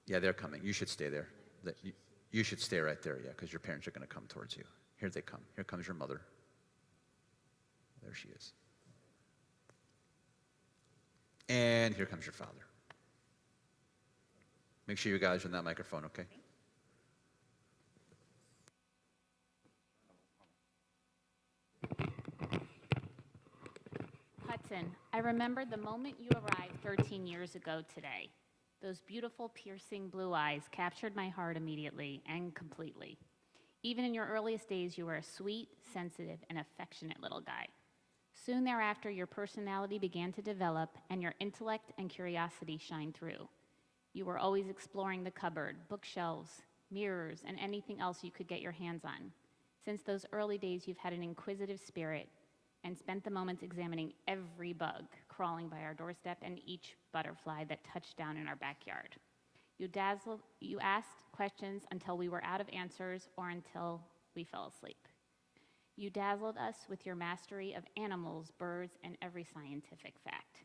Yeah, they're coming. You should stay there. You should stay right there, yeah, because your parents are going to come towards you. Here they come. Here comes your mother. There she is. And here comes your father. Make sure you guys are in that microphone, okay? Hudson, I remember the moment you arrived 13 years ago today. Those beautiful, piercing blue eyes captured my heart immediately and completely. Even in your earliest days, you were a sweet, sensitive, and affectionate little guy. Soon thereafter, your personality began to develop, and your intellect and curiosity shined through. You were always exploring the cupboard, bookshelves, mirrors, and anything else you could get your hands on. Since those early days, you've had an inquisitive spirit and spent the moments examining every bug crawling by our doorstep and each butterfly that touched down in our backyard. You asked questions until we were out of answers or until we fell asleep. You dazzled us with your mastery of animals, birds, and every scientific fact.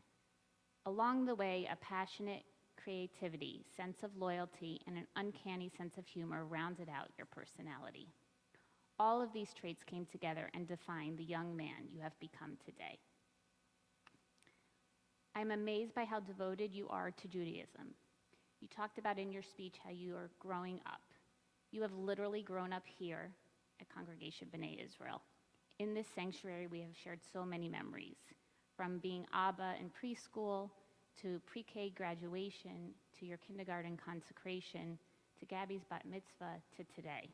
Along the way, a passionate creativity, sense of loyalty, and an uncanny sense of humor rounded out your personality. All of these traits came together and defined the young man you have become today. I'm amazed by how devoted you are to Judaism. You talked about in your speech how you are growing up. You have literally grown up here at Congregation B'nai Israel. In this sanctuary, we have shared so many memories, from being Abba in preschool, to pre-K graduation, to your kindergarten consecration, to Gabby's bat mitzvah, to today.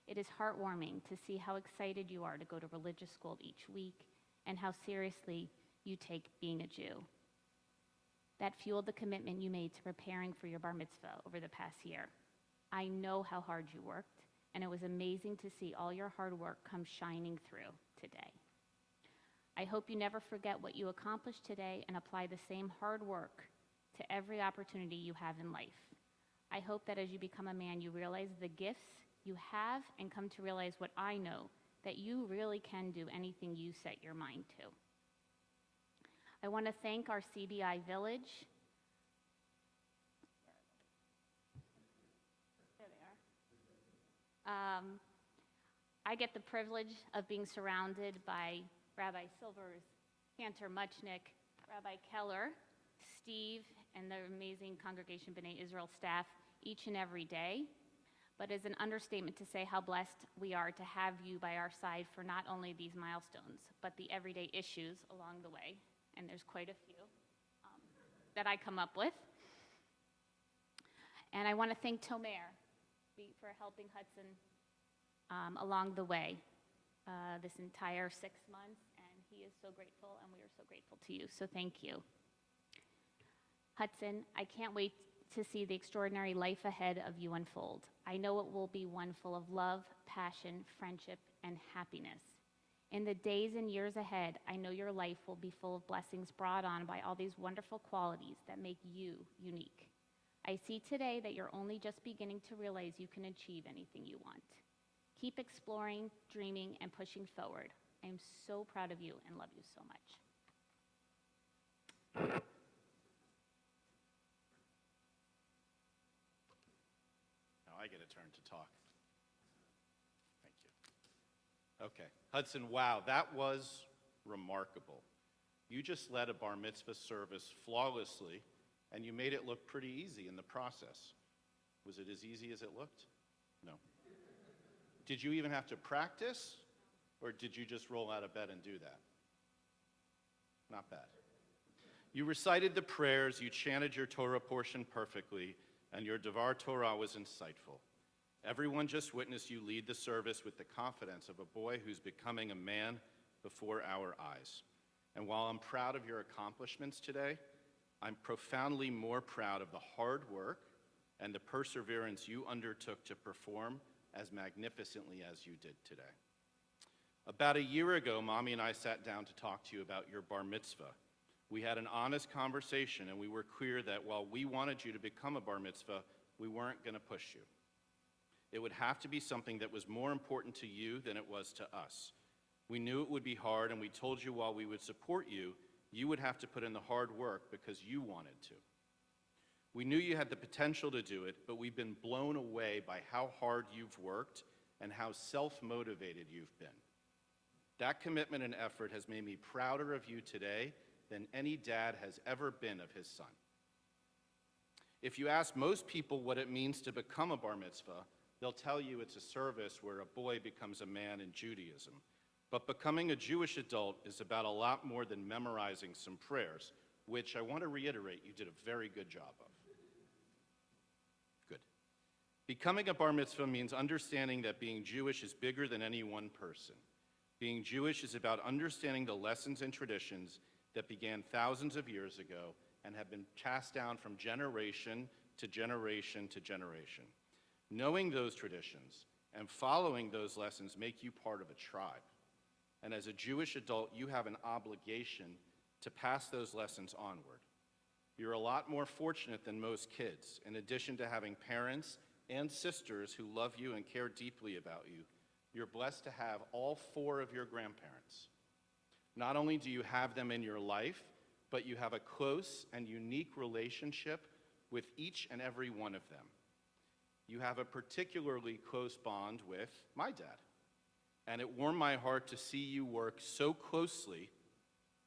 It is heartwarming to see how excited you are to go to religious school each week and how seriously you take being a Jew. That fueled the commitment you made to preparing for your bar mitzvah over the past year. I know how hard you worked, and it was amazing to see all your hard work come shining through today. I hope you never forget what you accomplished today and apply the same hard work to every opportunity you have in life. I hope that as you become a man, you realize the gifts you have and come to realize what I know, that you really can do anything you set your mind to. I want to thank our CBI Village. There they are. I get the privilege of being surrounded by Rabbi Silvers, Cantor Muchnick, Rabbi Keller, Steve, and the amazing Congregation B'nai Israel staff each and every day. But it's an understatement to say how blessed we are to have you by our side for not only these milestones, but the everyday issues along the way. And there's quite a few that I come up with. And I want to thank Tomer for helping Hudson along the way this entire 6 months, and he is so grateful, and we are so grateful to you. So thank you. Hudson, I can't wait to see the extraordinary life ahead of you unfold. I know it will be one full of love, passion, friendship, and happiness. In the days and years ahead, I know your life will be full of blessings brought on by all these wonderful qualities that make you unique. I see today that you're only just beginning to realize you can achieve anything you want. Keep exploring, dreaming, and pushing forward. I am so proud of you and love you so much. Now I get a turn to talk. Thank you. Okay, Hudson, wow, that was remarkable. You just led a bar mitzvah service flawlessly, and you made it look pretty easy in the process. Was it as easy as it looked? No. Did you even have to practice, or did you just roll out of bed and do that? Not bad. You recited the prayers, you chanted your Torah portion perfectly, and your Devar Torah was insightful. Everyone just witnessed you lead the service with the confidence of a boy who's becoming a man before our eyes. And while I'm proud of your accomplishments today, I'm profoundly more proud of the hard work and the perseverance you undertook to perform as magnificently as you did today. About a year ago, Mommy and I sat down to talk to you about your bar mitzvah. We had an honest conversation, and we were clear that while we wanted you to become a bar mitzvah, we weren't going to push you. It would have to be something that was more important to you than it was to us. We knew it would be hard, and we told you while we would support you, you would have to put in the hard work because you wanted to. We knew you had the potential to do it, but we've been blown away by how hard you've worked and how self-motivated you've been. That commitment and effort has made me prouder of you today than any dad has ever been of his son. If you ask most people what it means to become a bar mitzvah, they'll tell you it's a service where a boy becomes a man in Judaism. But becoming a Jewish adult is about a lot more than memorizing some prayers, which I want to reiterate you did a very good job of. Good. Becoming a bar mitzvah means understanding that being Jewish is bigger than any one person. Being Jewish is about understanding the lessons and traditions that began thousands of years ago and have been passed down from generation to generation to generation. Knowing those traditions and following those lessons make you part of a tribe. And as a Jewish adult, you have an obligation to pass those lessons onward. You're a lot more fortunate than most kids. In addition to having parents and sisters who love you and care deeply about you, you're blessed to have all 4 of your grandparents. Not only do you have them in your life, but you have a close and unique relationship with each and every one of them. You have a particularly close bond with my dad. And it warmed my heart to see you work so closely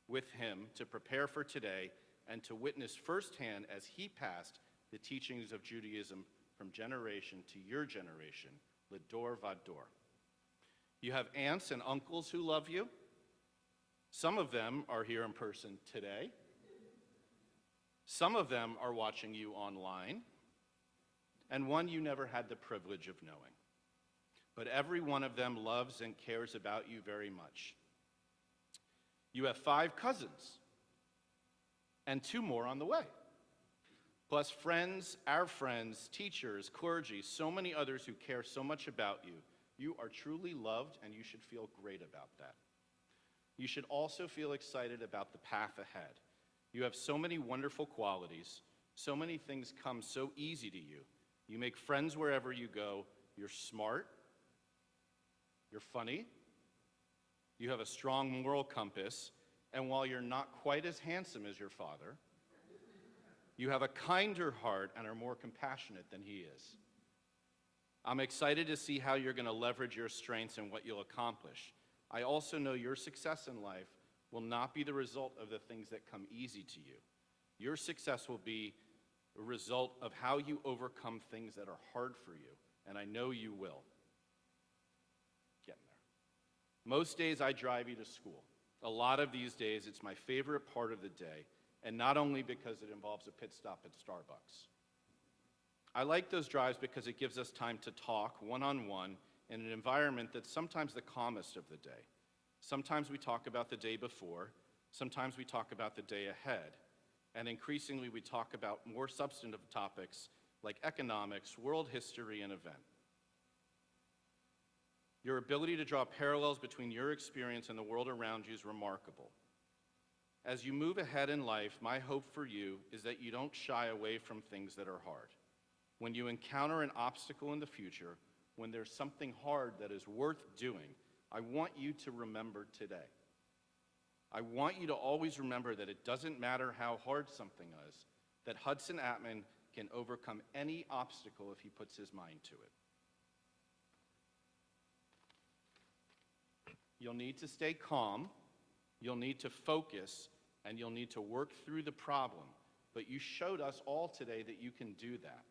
with him to prepare for today and to witness firsthand as he passed the teachings of Judaism from generation to your generation, L'dor Vador. You have aunts and uncles who love you. Some of them are here in person today. Some of them are watching you online. And one you never had the privilege of knowing. But every one of them loves and cares about you very much. You have 5 cousins, and 2 more on the way. Plus friends, our friends, teachers, clergy, so many others who care so much about you. You are truly loved, and you should feel great about that. You should also feel excited about the path ahead. You have so many wonderful qualities. So many things come so easy to you. You make friends wherever you go. You're smart. You're funny. You have a strong moral compass. And while you're not quite as handsome as your father, you have a kinder heart and are more compassionate than he is. I'm excited to see how you're going to leverage your strengths and what you'll accomplish. I also know your success in life will not be the result of the things that come easy to you. Your success will be a result of how you overcome things that are hard for you, and I know you will. Getting there. Most days I drive you to school. A lot of these days it's my favorite part of the day, and not only because it involves a pit stop at Starbucks. I like those drives because it gives us time to talk one-on-one in an environment that's sometimes the calmest of the day. Sometimes we talk about the day before, sometimes we talk about the day ahead, and increasingly we talk about more substantive topics like economics, world history, and event. Your ability to draw parallels between your experience and the world around you is remarkable. As you move ahead in life, my hope for you is that you don't shy away from things that are hard. When you encounter an obstacle in the future, when there's something hard that is worth doing, I want you to remember today. I want you to always remember that it doesn't matter how hard something is, that Hudson Aptman can overcome any obstacle if he puts his mind to it. You'll need to stay calm, you'll need to focus, and you'll need to work through the problem. But you showed us all today that you can do that.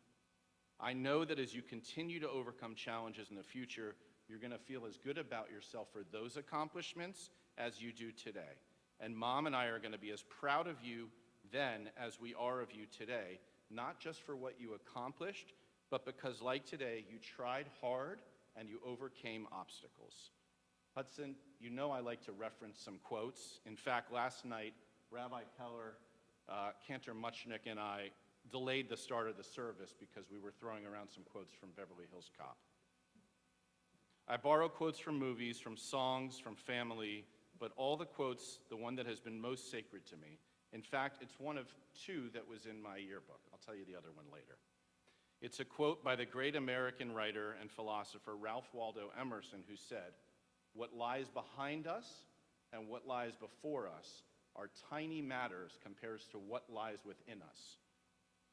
I know that as you continue to overcome challenges in the future, you're going to feel as good about yourself for those accomplishments as you do today. And Mom and I are going to be as proud of you then as we are of you today, not just for what you accomplished, but because like today, you tried hard and you overcame obstacles. Hudson, you know I like to reference some quotes. In fact, last night, Rabbi Keller, Cantor Muchnick, and I delayed the start of the service because we were throwing around some quotes from Beverly Hills Cop. I borrow quotes from movies, from songs, from family, but all the quotes, the one that has been most sacred to me. In fact, it's one of 2 that was in my yearbook. I'll tell you the other one later. It's a quote by the great American writer and philosopher Ralph Waldo Emerson, who said, "What lies behind us and what lies before us are tiny matters compared to what lies within us."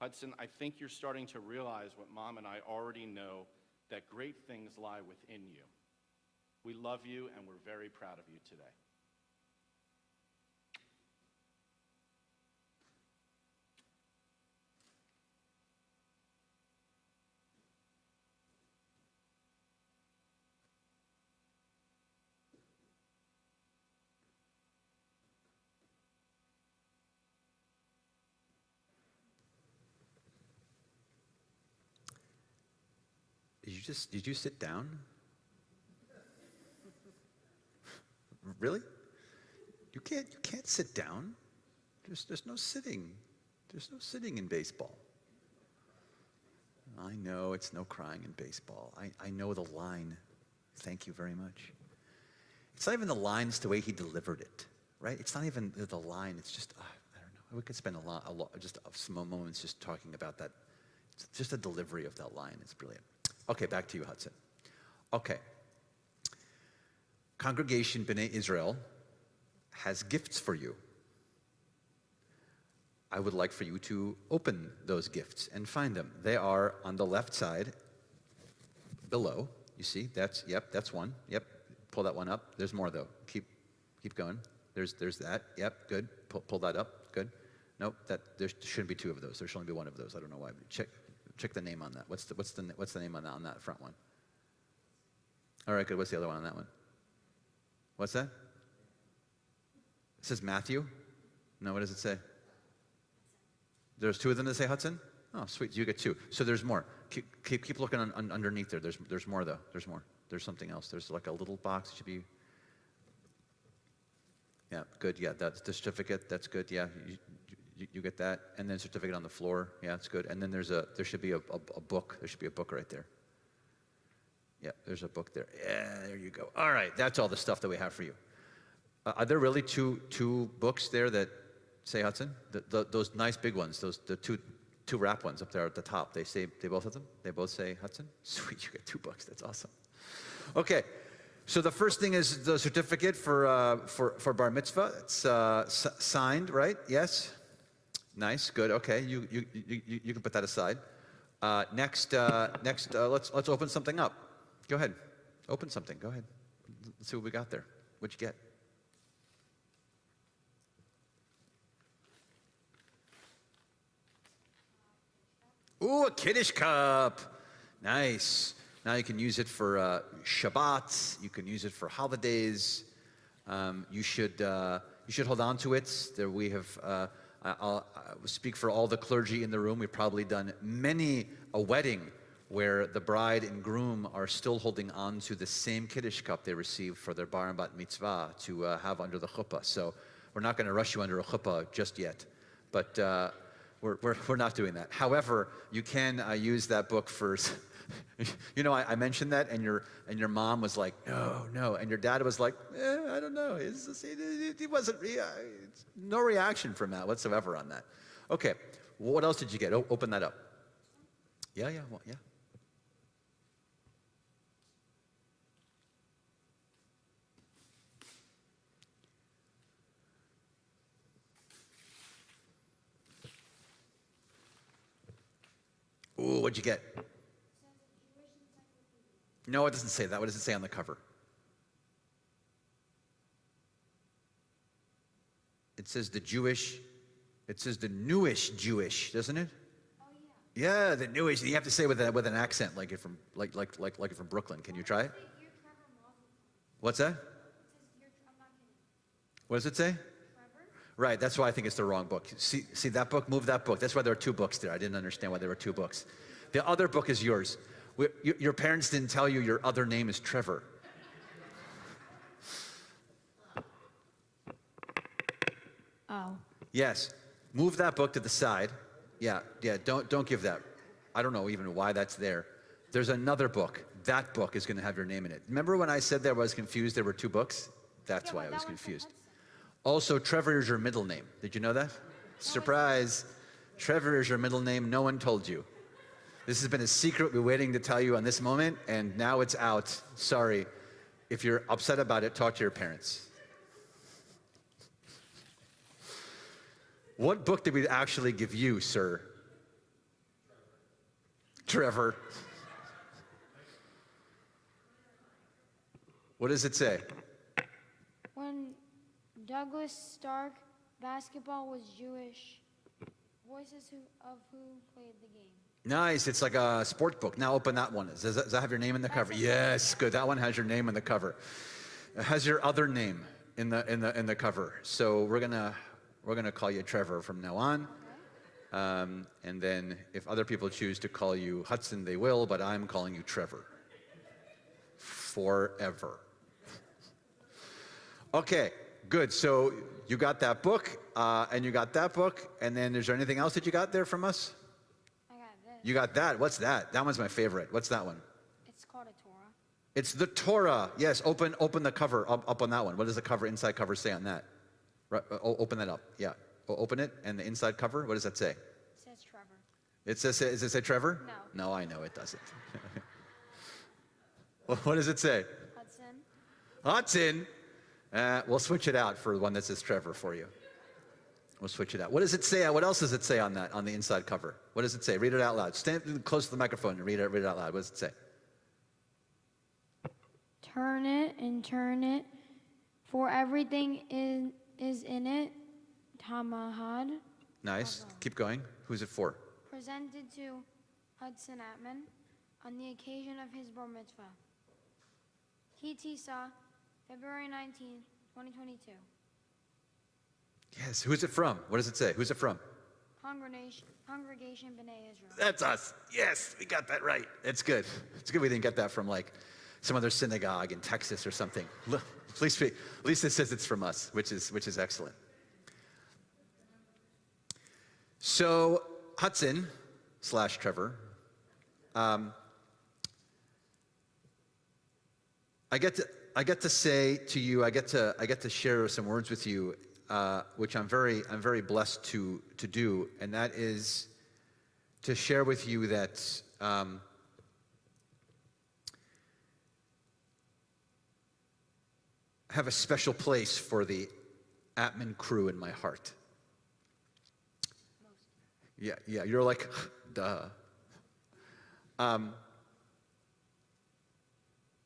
Hudson, I think you're starting to realize what Mom and I already know, that great things lie within you. We love you and we're very proud of you today. did you sit down? Really? You can't sit down. There's no sitting. There's no sitting in baseball. I know it's no crying in baseball. I know the line. Thank you very much. It's not even the line, it's the way he delivered it, right? It's not even the line. It's just, I don't know. We could spend a lot, just some moments just talking about that. Just the delivery of that line is brilliant. Okay, back to you, Hudson. Okay. Congregation B'nai Israel has gifts for you. I would like for you to open those gifts and find them. They are on the left side below. You see, that's one. Yep, pull that one up. There's more though. Keep going. There's that. Yep, good. Pull that up. Good. Nope, there shouldn't be two of those. There should only be one of those. I don't know why. Check the name on that. What's the name on that front one? All right, good. What's the other one on that one? What's that? It says Matthew? No, what does it say? There's two of them that say Hudson? Oh, sweet. You get two. So there's more. Keep looking underneath there. There's more, though. There's more. There's something else. There's like a little box. It should be... Yeah, good. Yeah, that's the certificate. That's good. Yeah, you get that. And then certificate on the floor. Yeah, that's good. And then there should be a book. There should be a book right there. Yeah, there's a book there. Yeah, there you go. All right, that's all the stuff that we have for you. Are there really two books there that say Hudson? Those nice big ones, the two wrap ones up there at the top. They both of them? They both say Hudson? Sweet, you get 2 books. That's awesome. Okay, so the first thing is the certificate for bar mitzvah. It's signed, right? Yes. Nice. Good. Okay. You can put that aside. Next. Let's open something up. Go ahead. Open something. Go ahead. Let's see what we got there. What'd you get? Ooh, a Kiddush cup. Nice. Now you can use it for Shabbat. You can use it for holidays. You should hold on to it. There we have. I'll speak for all the clergy in the room. We've probably done many a wedding where the bride and groom are still holding on to the same Kiddush cup they received for their bar and bat mitzvah to have under the chuppah. So we're not going to rush you under a chuppah just yet, but we're not doing that. However, you can use that book for. You know, I mentioned that, and your mom was like, no, and your dad was like, I don't know. He wasn't. No reaction from that whatsoever on that. Okay, what else did you get? Open that up. Yeah. Ooh, what'd you get? No, it doesn't say that. What does it say on the cover? It says the newish Jewish, doesn't it? Oh yeah. Yeah, the newish. You have to say with an accent, like you're from Brooklyn. Can you try it? What's that? What does it say? Right, that's why I think it's the wrong book. See that book? Move that book. That's why there are 2 books there. I didn't understand why there were 2 books. The other book is yours. Your parents didn't tell you your other name is Trevor. Oh. Yes. Move that book to the side. Yeah. Don't give that. I don't know even why that's there. There's another book. That book is going to have your name in it. Remember when I said that I was confused? There were 2 books? That's why I was confused. Also, Trevor is your middle name. Did you know that? Surprise. Trevor is your middle name. No one told you. This has been a secret we're waiting to tell you on this moment, and now it's out. Sorry. If you're upset about it, talk to your parents. What book did we actually give you, sir? Trevor. What does it say? When Douglas Stark basketball was Jewish, voices of who played the game. Nice. It's like a sport book. Now open that one. Does that have your name in the cover? Yes. Good. That one has your name in the cover. It has your other name in the cover. So we're gonna call you Trevor from now on. And then if other people choose to call you Hudson, they will. But I'm calling you Trevor. forever. Okay, good. So you got that book, and you got that book, and then is there anything else that you got there from us? I got this. You got that. What's that? That one's my favorite. What's that one? It's called a Torah. It's the Torah. Yes, open the cover up on that one. What does the cover, inside cover say on that? Right, open that up. Yeah. Open it, and the inside cover, what does that say? It says Trevor. Does it say Trevor? No. No, I know it doesn't. Well, what does it say? Hudson. Hudson. We'll switch it out for one that says Trevor for you. We'll switch it out. What does it say? What else does it say on that, on the inside cover? What does it say? Read it out loud. Stand close to the microphone and read it out loud. What does it say? Turn it and turn it, for everything is in it. Tamahad. Nice. Keep going. Who's it for? Presented to Hudson Aptman on the occasion of his bar mitzvah. Kitisa, February 19, 2022. Yes. Who's it from? What does it say? Who's it from? Congregation B'nai Israel. That's us. Yes, we got that right. It's good. It's good we didn't get that from like some other synagogue in Texas or something. At least it says it's from us, which is excellent. So Hudson / Trevor, I get to say to you, I get to share some words with you, which I'm very blessed to do, and that is to share with you that I have a special place for the Aptman crew in my heart. Yeah, you're like, duh. I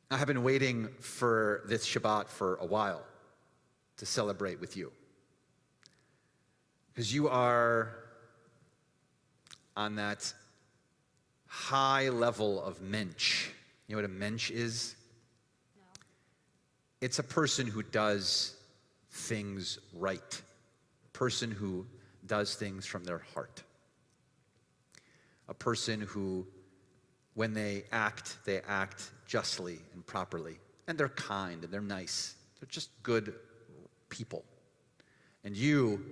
have been waiting for this Shabbat for a while to celebrate with you. Because you are on that high level of mensch. You know what a mensch is? No. It's a person who does things right. A person who does things from their heart. A person who, when they act justly and properly. And they're kind and they're nice. They're just good people. And you,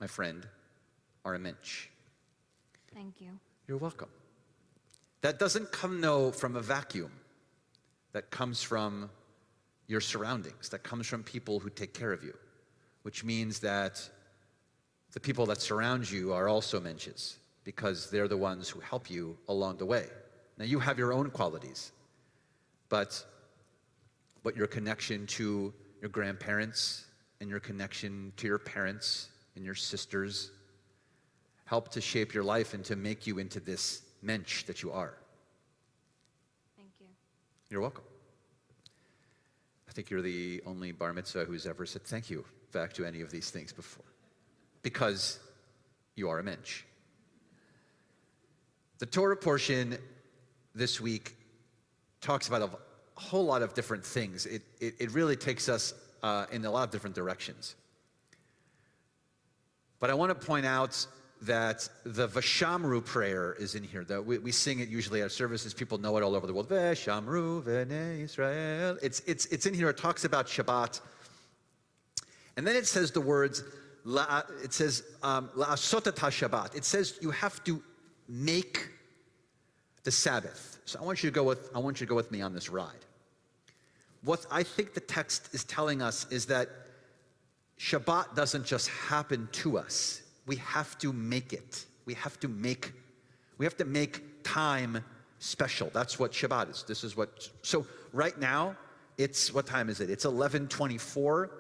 my friend, are a mensch. Thank you. You're welcome. That doesn't come, though, from a vacuum. That comes from your surroundings. That comes from people who take care of you. Which means that the people that surround you are also mensches, because they're the ones who help you along the way. Now, you have your own qualities, but your connection to your grandparents and your connection to your parents and your sisters help to shape your life and to make you into this mensch that you are. Thank you. You're welcome. I think you're the only bar mitzvah who's ever said thank you back to any of these things before, because you are a mensch. The Torah portion this week talks about a whole lot of different things. It really takes us in a lot of different directions. But I want to point out that the Vashamru prayer is in here. We sing it usually at services. People know it all over the world. Vashamru v'nei Israel. It's in here. It talks about Shabbat. And then it says the words, la'asot et ha-Shabbat. It says you have to make the Sabbath. So I want you to go with me on this ride. What I think the text is telling us is that Shabbat doesn't just happen to us. We have to make it. We have to make time special. That's what Shabbat is. So right now, what time is it? It's 11:24.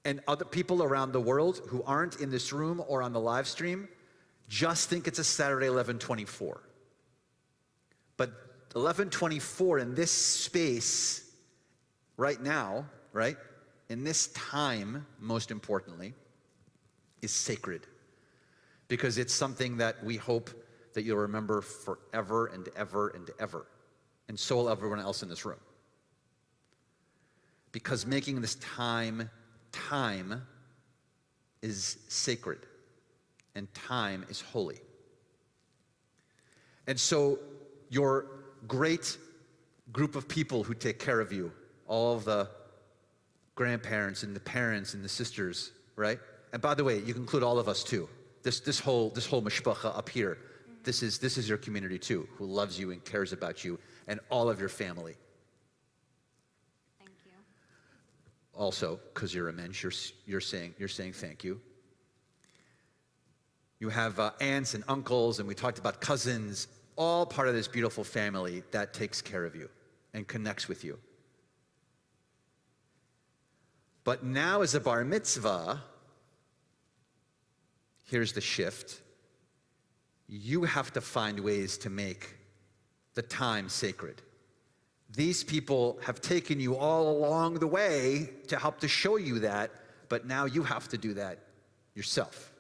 And other people around the world who aren't in this room or on the live stream just think it's a Saturday 11:24. But 11:24 in this space right now, right? In this time, most importantly, is sacred. Because it's something that we hope that you'll remember forever and ever and ever. And so will everyone else in this room. Because making this time is sacred. And time is holy. And so your great group of people who take care of you, all of the grandparents and the parents and the sisters, right? And by the way, you can include all of us too. This whole mishpacha up here, this is your community too, who loves you and cares about you, and all of your family. Thank you. Also, because you're a mensch, you're saying thank you. You have aunts and uncles, and we talked about cousins, all part of this beautiful family that takes care of you and connects with you. But now as a bar mitzvah, here's the shift. You have to find ways to make the time sacred. These people have taken you all along the way to help to show you that, but now you have to do that yourself.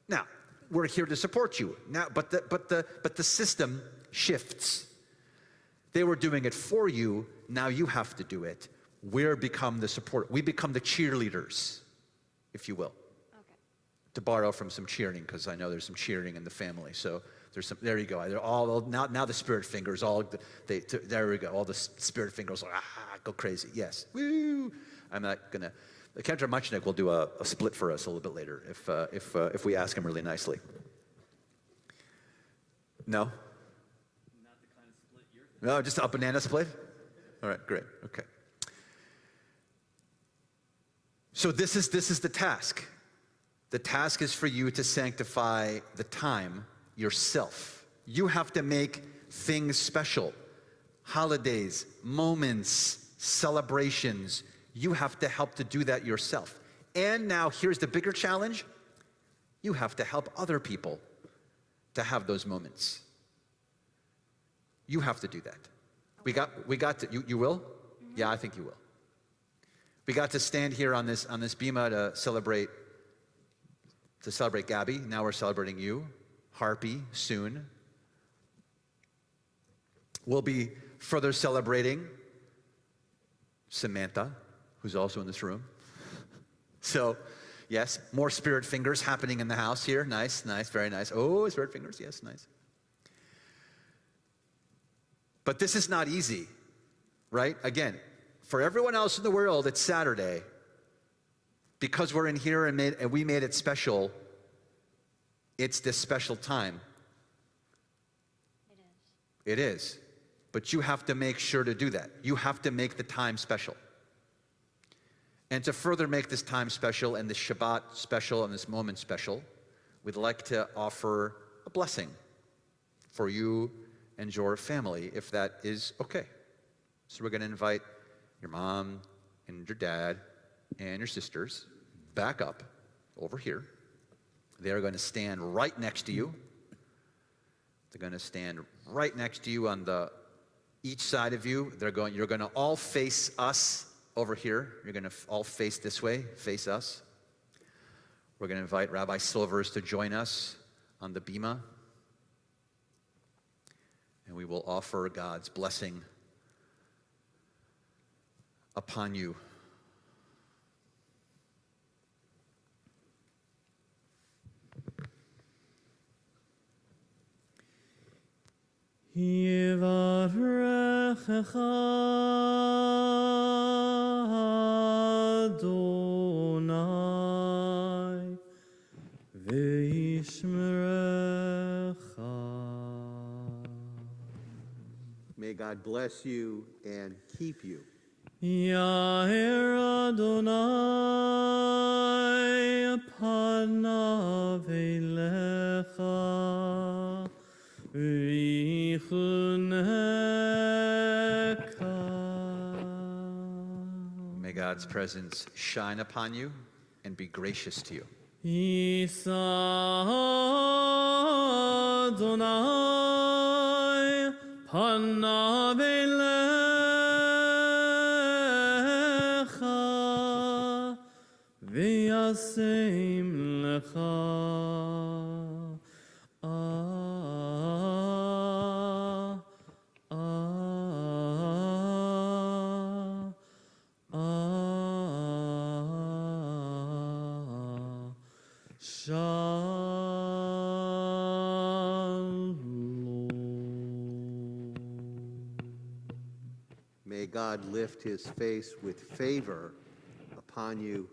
Now, we're here to support you. Now, but the system shifts. They were doing it for you, now you have to do it. We become the support. We become the cheerleaders, if you will. Okay. To borrow from some cheering, because I know there's some cheering in the family. So there's some. There you go. They're all now the spirit fingers. There we go. All the spirit fingers go crazy. Yes. Woo! I'm not gonna. The Kendra Muchnick will do a split for us a little bit later if we ask him really nicely. No. Not the kind of split you're thinking. No, just a banana split. All right. Great. Okay. So this is the task. The task is for you to sanctify the time yourself. You have to make things special. Holidays, moments, celebrations. You have to help to do that yourself. And now here's the bigger challenge. You have to help other people to have those moments. You have to do that. We got to, you will? Mm-hmm. Yeah, I think you will. We got to stand here on this bima to celebrate Gabby. Now we're celebrating you, Harpy, soon. We'll be further celebrating Samantha, who's also in this room. So, yes, more spirit fingers happening in the house here. Nice, very nice. Oh, spirit fingers, yes, nice. But this is not easy, right? Again, for everyone else in the world, it's Saturday. Because we're in here and we made it special, it's this special time. It is. But you have to make sure to do that. You have to make the time special. And to further make this time special and this Shabbat special and this moment special, we'd like to offer a blessing for you and your family, if that is okay. So we're going to invite your mom and your dad and your sisters back up over here. They're going to stand right next to you. They're going to stand right next to you on each side of you. You're going to all face us over here. You're going to all face this way, face us. We're going to invite Rabbi Silvers to join us on the bima. And we will offer God's blessing upon you. Yivarechecha Adonai v'yishmerecha. May God bless you and keep you. Yair Adonai panav elecha v'yichuneka. May God's presence shine upon you and be gracious to you. Yisa Adonai panav elecha v'yasem lecha. God lift his face with favor upon you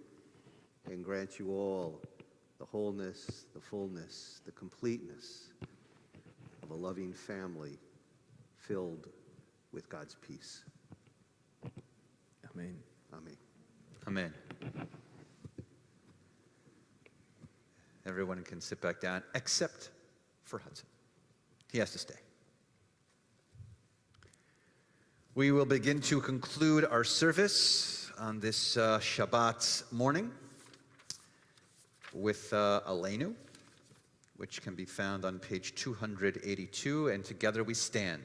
and grant you all the wholeness, the fullness, the completeness of a loving family filled with God's peace. Amen. Amen. Amen. Everyone can sit back down, except for Hudson. He has to stay. We will begin to conclude our service on this Shabbat morning with Aleinu, which can be found on page 282, and together we stand.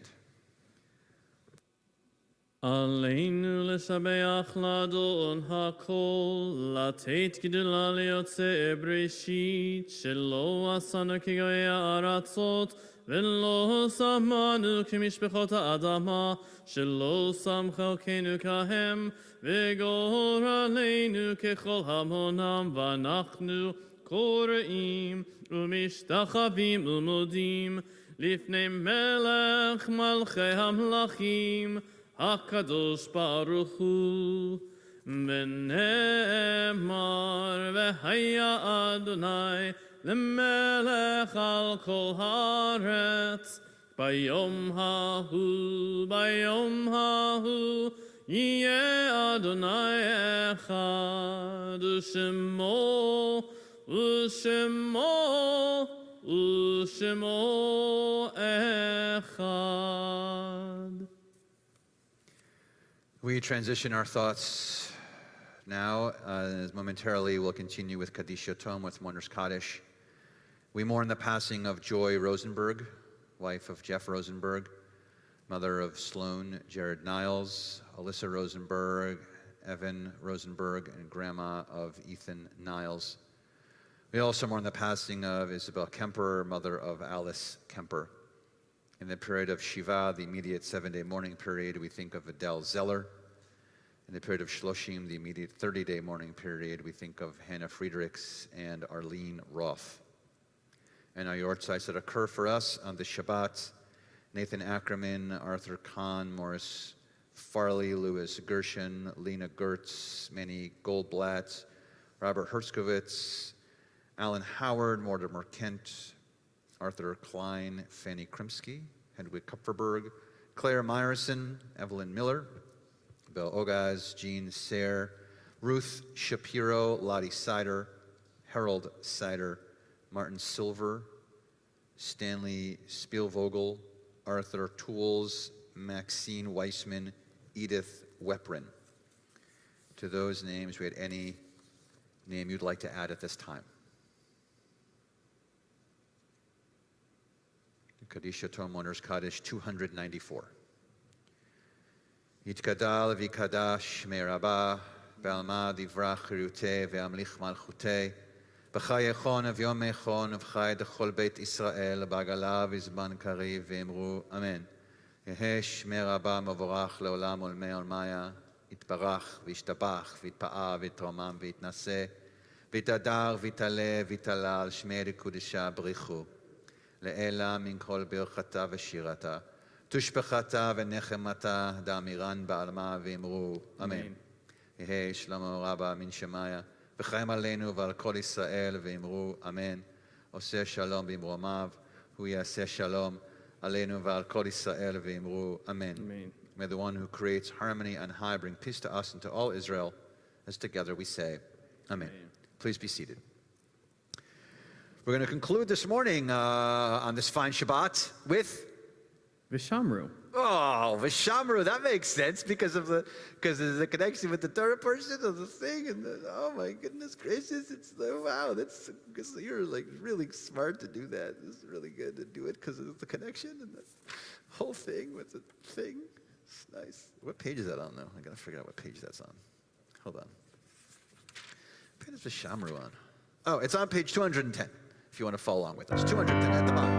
עלינו לשבח לאדון הכל, לתת גדולה ליוצא בראשית, שלא עשנו כגויי הארצות, ולא שמנו כמשפחות האדמה, שלא שם חלקנו כהם, וגורלנו ככל המונם, ואנחנו קוראים ומשתחווים ומודים, לפני מלך מלכי המלכים, הקדוש ברוך הוא, ונאמר והיה אדוני למלך על כל הארץ, ביום ההוא יהיה אדוני אחד, ושמו אחד. We transition our thoughts now. Momentarily, we'll continue with Kaddish Yotom, with Mourner's Kaddish. We mourn the passing of Joy Rosenberg, wife of Jeff Rosenberg, mother of Sloan Jared Niles, Alyssa Rosenberg, Evan Rosenberg, and grandma of Ethan Niles. We also mourn the passing of Isabel Kemper, mother of Alice Kemper. In the period of Shiva, the immediate 7-day mourning period, we think of Adele Zeller. In the period of Shloshim, the immediate 30-day mourning period, we think of Hannah Friedrichs and Arlene Roth. And our yortzites that occur for us on the Shabbat: Nathan Ackerman, Arthur Kahn, Morris Farley, Louis Gershon, Lena Gertz, Manny Goldblatt, Robert Herskovitz, Alan Howard, Mortimer Kent, Arthur Klein, Fanny Krimsky, Hedwig Kupferberg, Claire Meyerson, Evelyn Miller, Bill Ogaz, Jean Sayre, Ruth Shapiro, Lottie Sider, Harold Sider, Martin Silver, Stanley Spielvogel, Arthur Tools, Maxine Weissman, Edith Weprin. To those names, we had any name you'd like to add at this time? Kaddish Yotom Mourner's Kaddish 294. Yitkadal v'kadash me'rabah, ve'alma divrach chiruteh ve'amlich malchuteh, b'chayechon v'yomechon v'chay dechol beit Israel, b'agala v'zman kariv ve'emru amen. Yehe shmei rabah mavorach le'olam olmei olmaya, yitbarach v'yishtabach v'yitpa'a v'yitromam v'yitnaseh, v'yitadar v'yitaleh v'yitalal shmei rikudisha b'richu. Le'ela min kol birchata v'shirata, tushbechata v'nechemata, da'amiran ba'alma v'imru. Amen. Yehi Shlomo Rabba min Shemaya, v'chaim aleinu v'al kol Yisrael v'imru. Amen. Oseh shalom b'imromav, hu yaseh shalom aleinu v'al kol Yisrael v'imru. Amen. Amen. May the one who creates harmony on high bring peace to us and to all Israel, as together we say, Amen. Please be seated. We're going to conclude this morning on this fine Shabbat with Vishamru. Oh, Vishamru. That makes sense because of the connection with the Torah portion of the thing, and oh my goodness gracious, it's wow. That's because you're like really smart to do that. It's really good to do it because of the connection and the whole thing with the thing. It's nice. What page is that on though? I gotta figure out what page that's on. Hold on. What page is Vishamru on? Oh, it's on page 210. If you want to follow along with us, 210 at the bottom.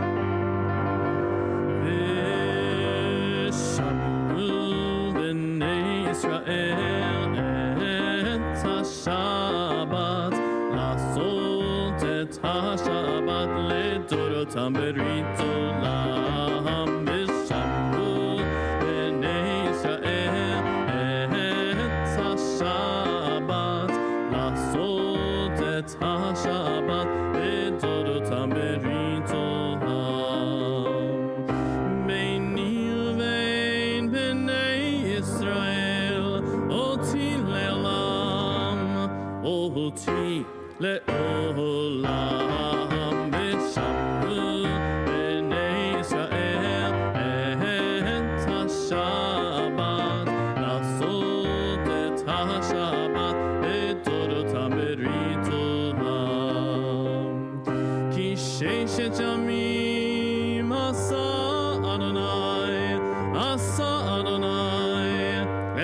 Vishamru b'nei Yisrael et ha-Shabbat, לעשות את השבת לדורותם ברית עולם. Vishamru b'nei Yisrael אותי לעולם ושמרו בני ישראל את השבת, לעשות את השבת לדורותם ברית עולם. כי ששת ימים עשה אדוני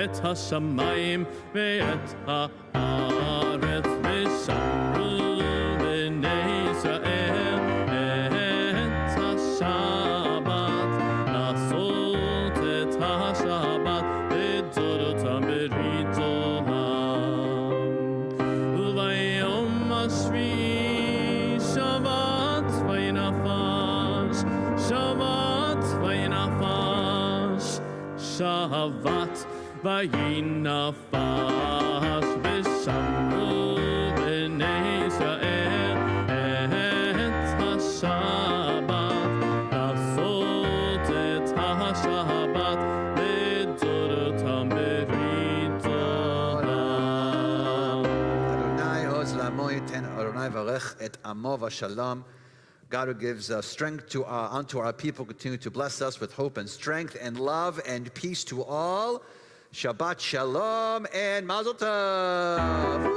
את השמיים ואת הארץ, ושמרו בני ישראל את השבת, לעשות את השבת לדורותם ברית עולם. וביום השביעי שבת וינפש, שבת וינפש, שבת וינפש, ושמרו בני ישראל את השבת, לעשות את השבת לדורותם ברית עולם. Adonai oz la'amo yiten, Adonai varech et amo v'shalom. God who gives strength to unto our people, continue to bless us with hope and strength and love and peace to all. Shabbat shalom and mazel tov.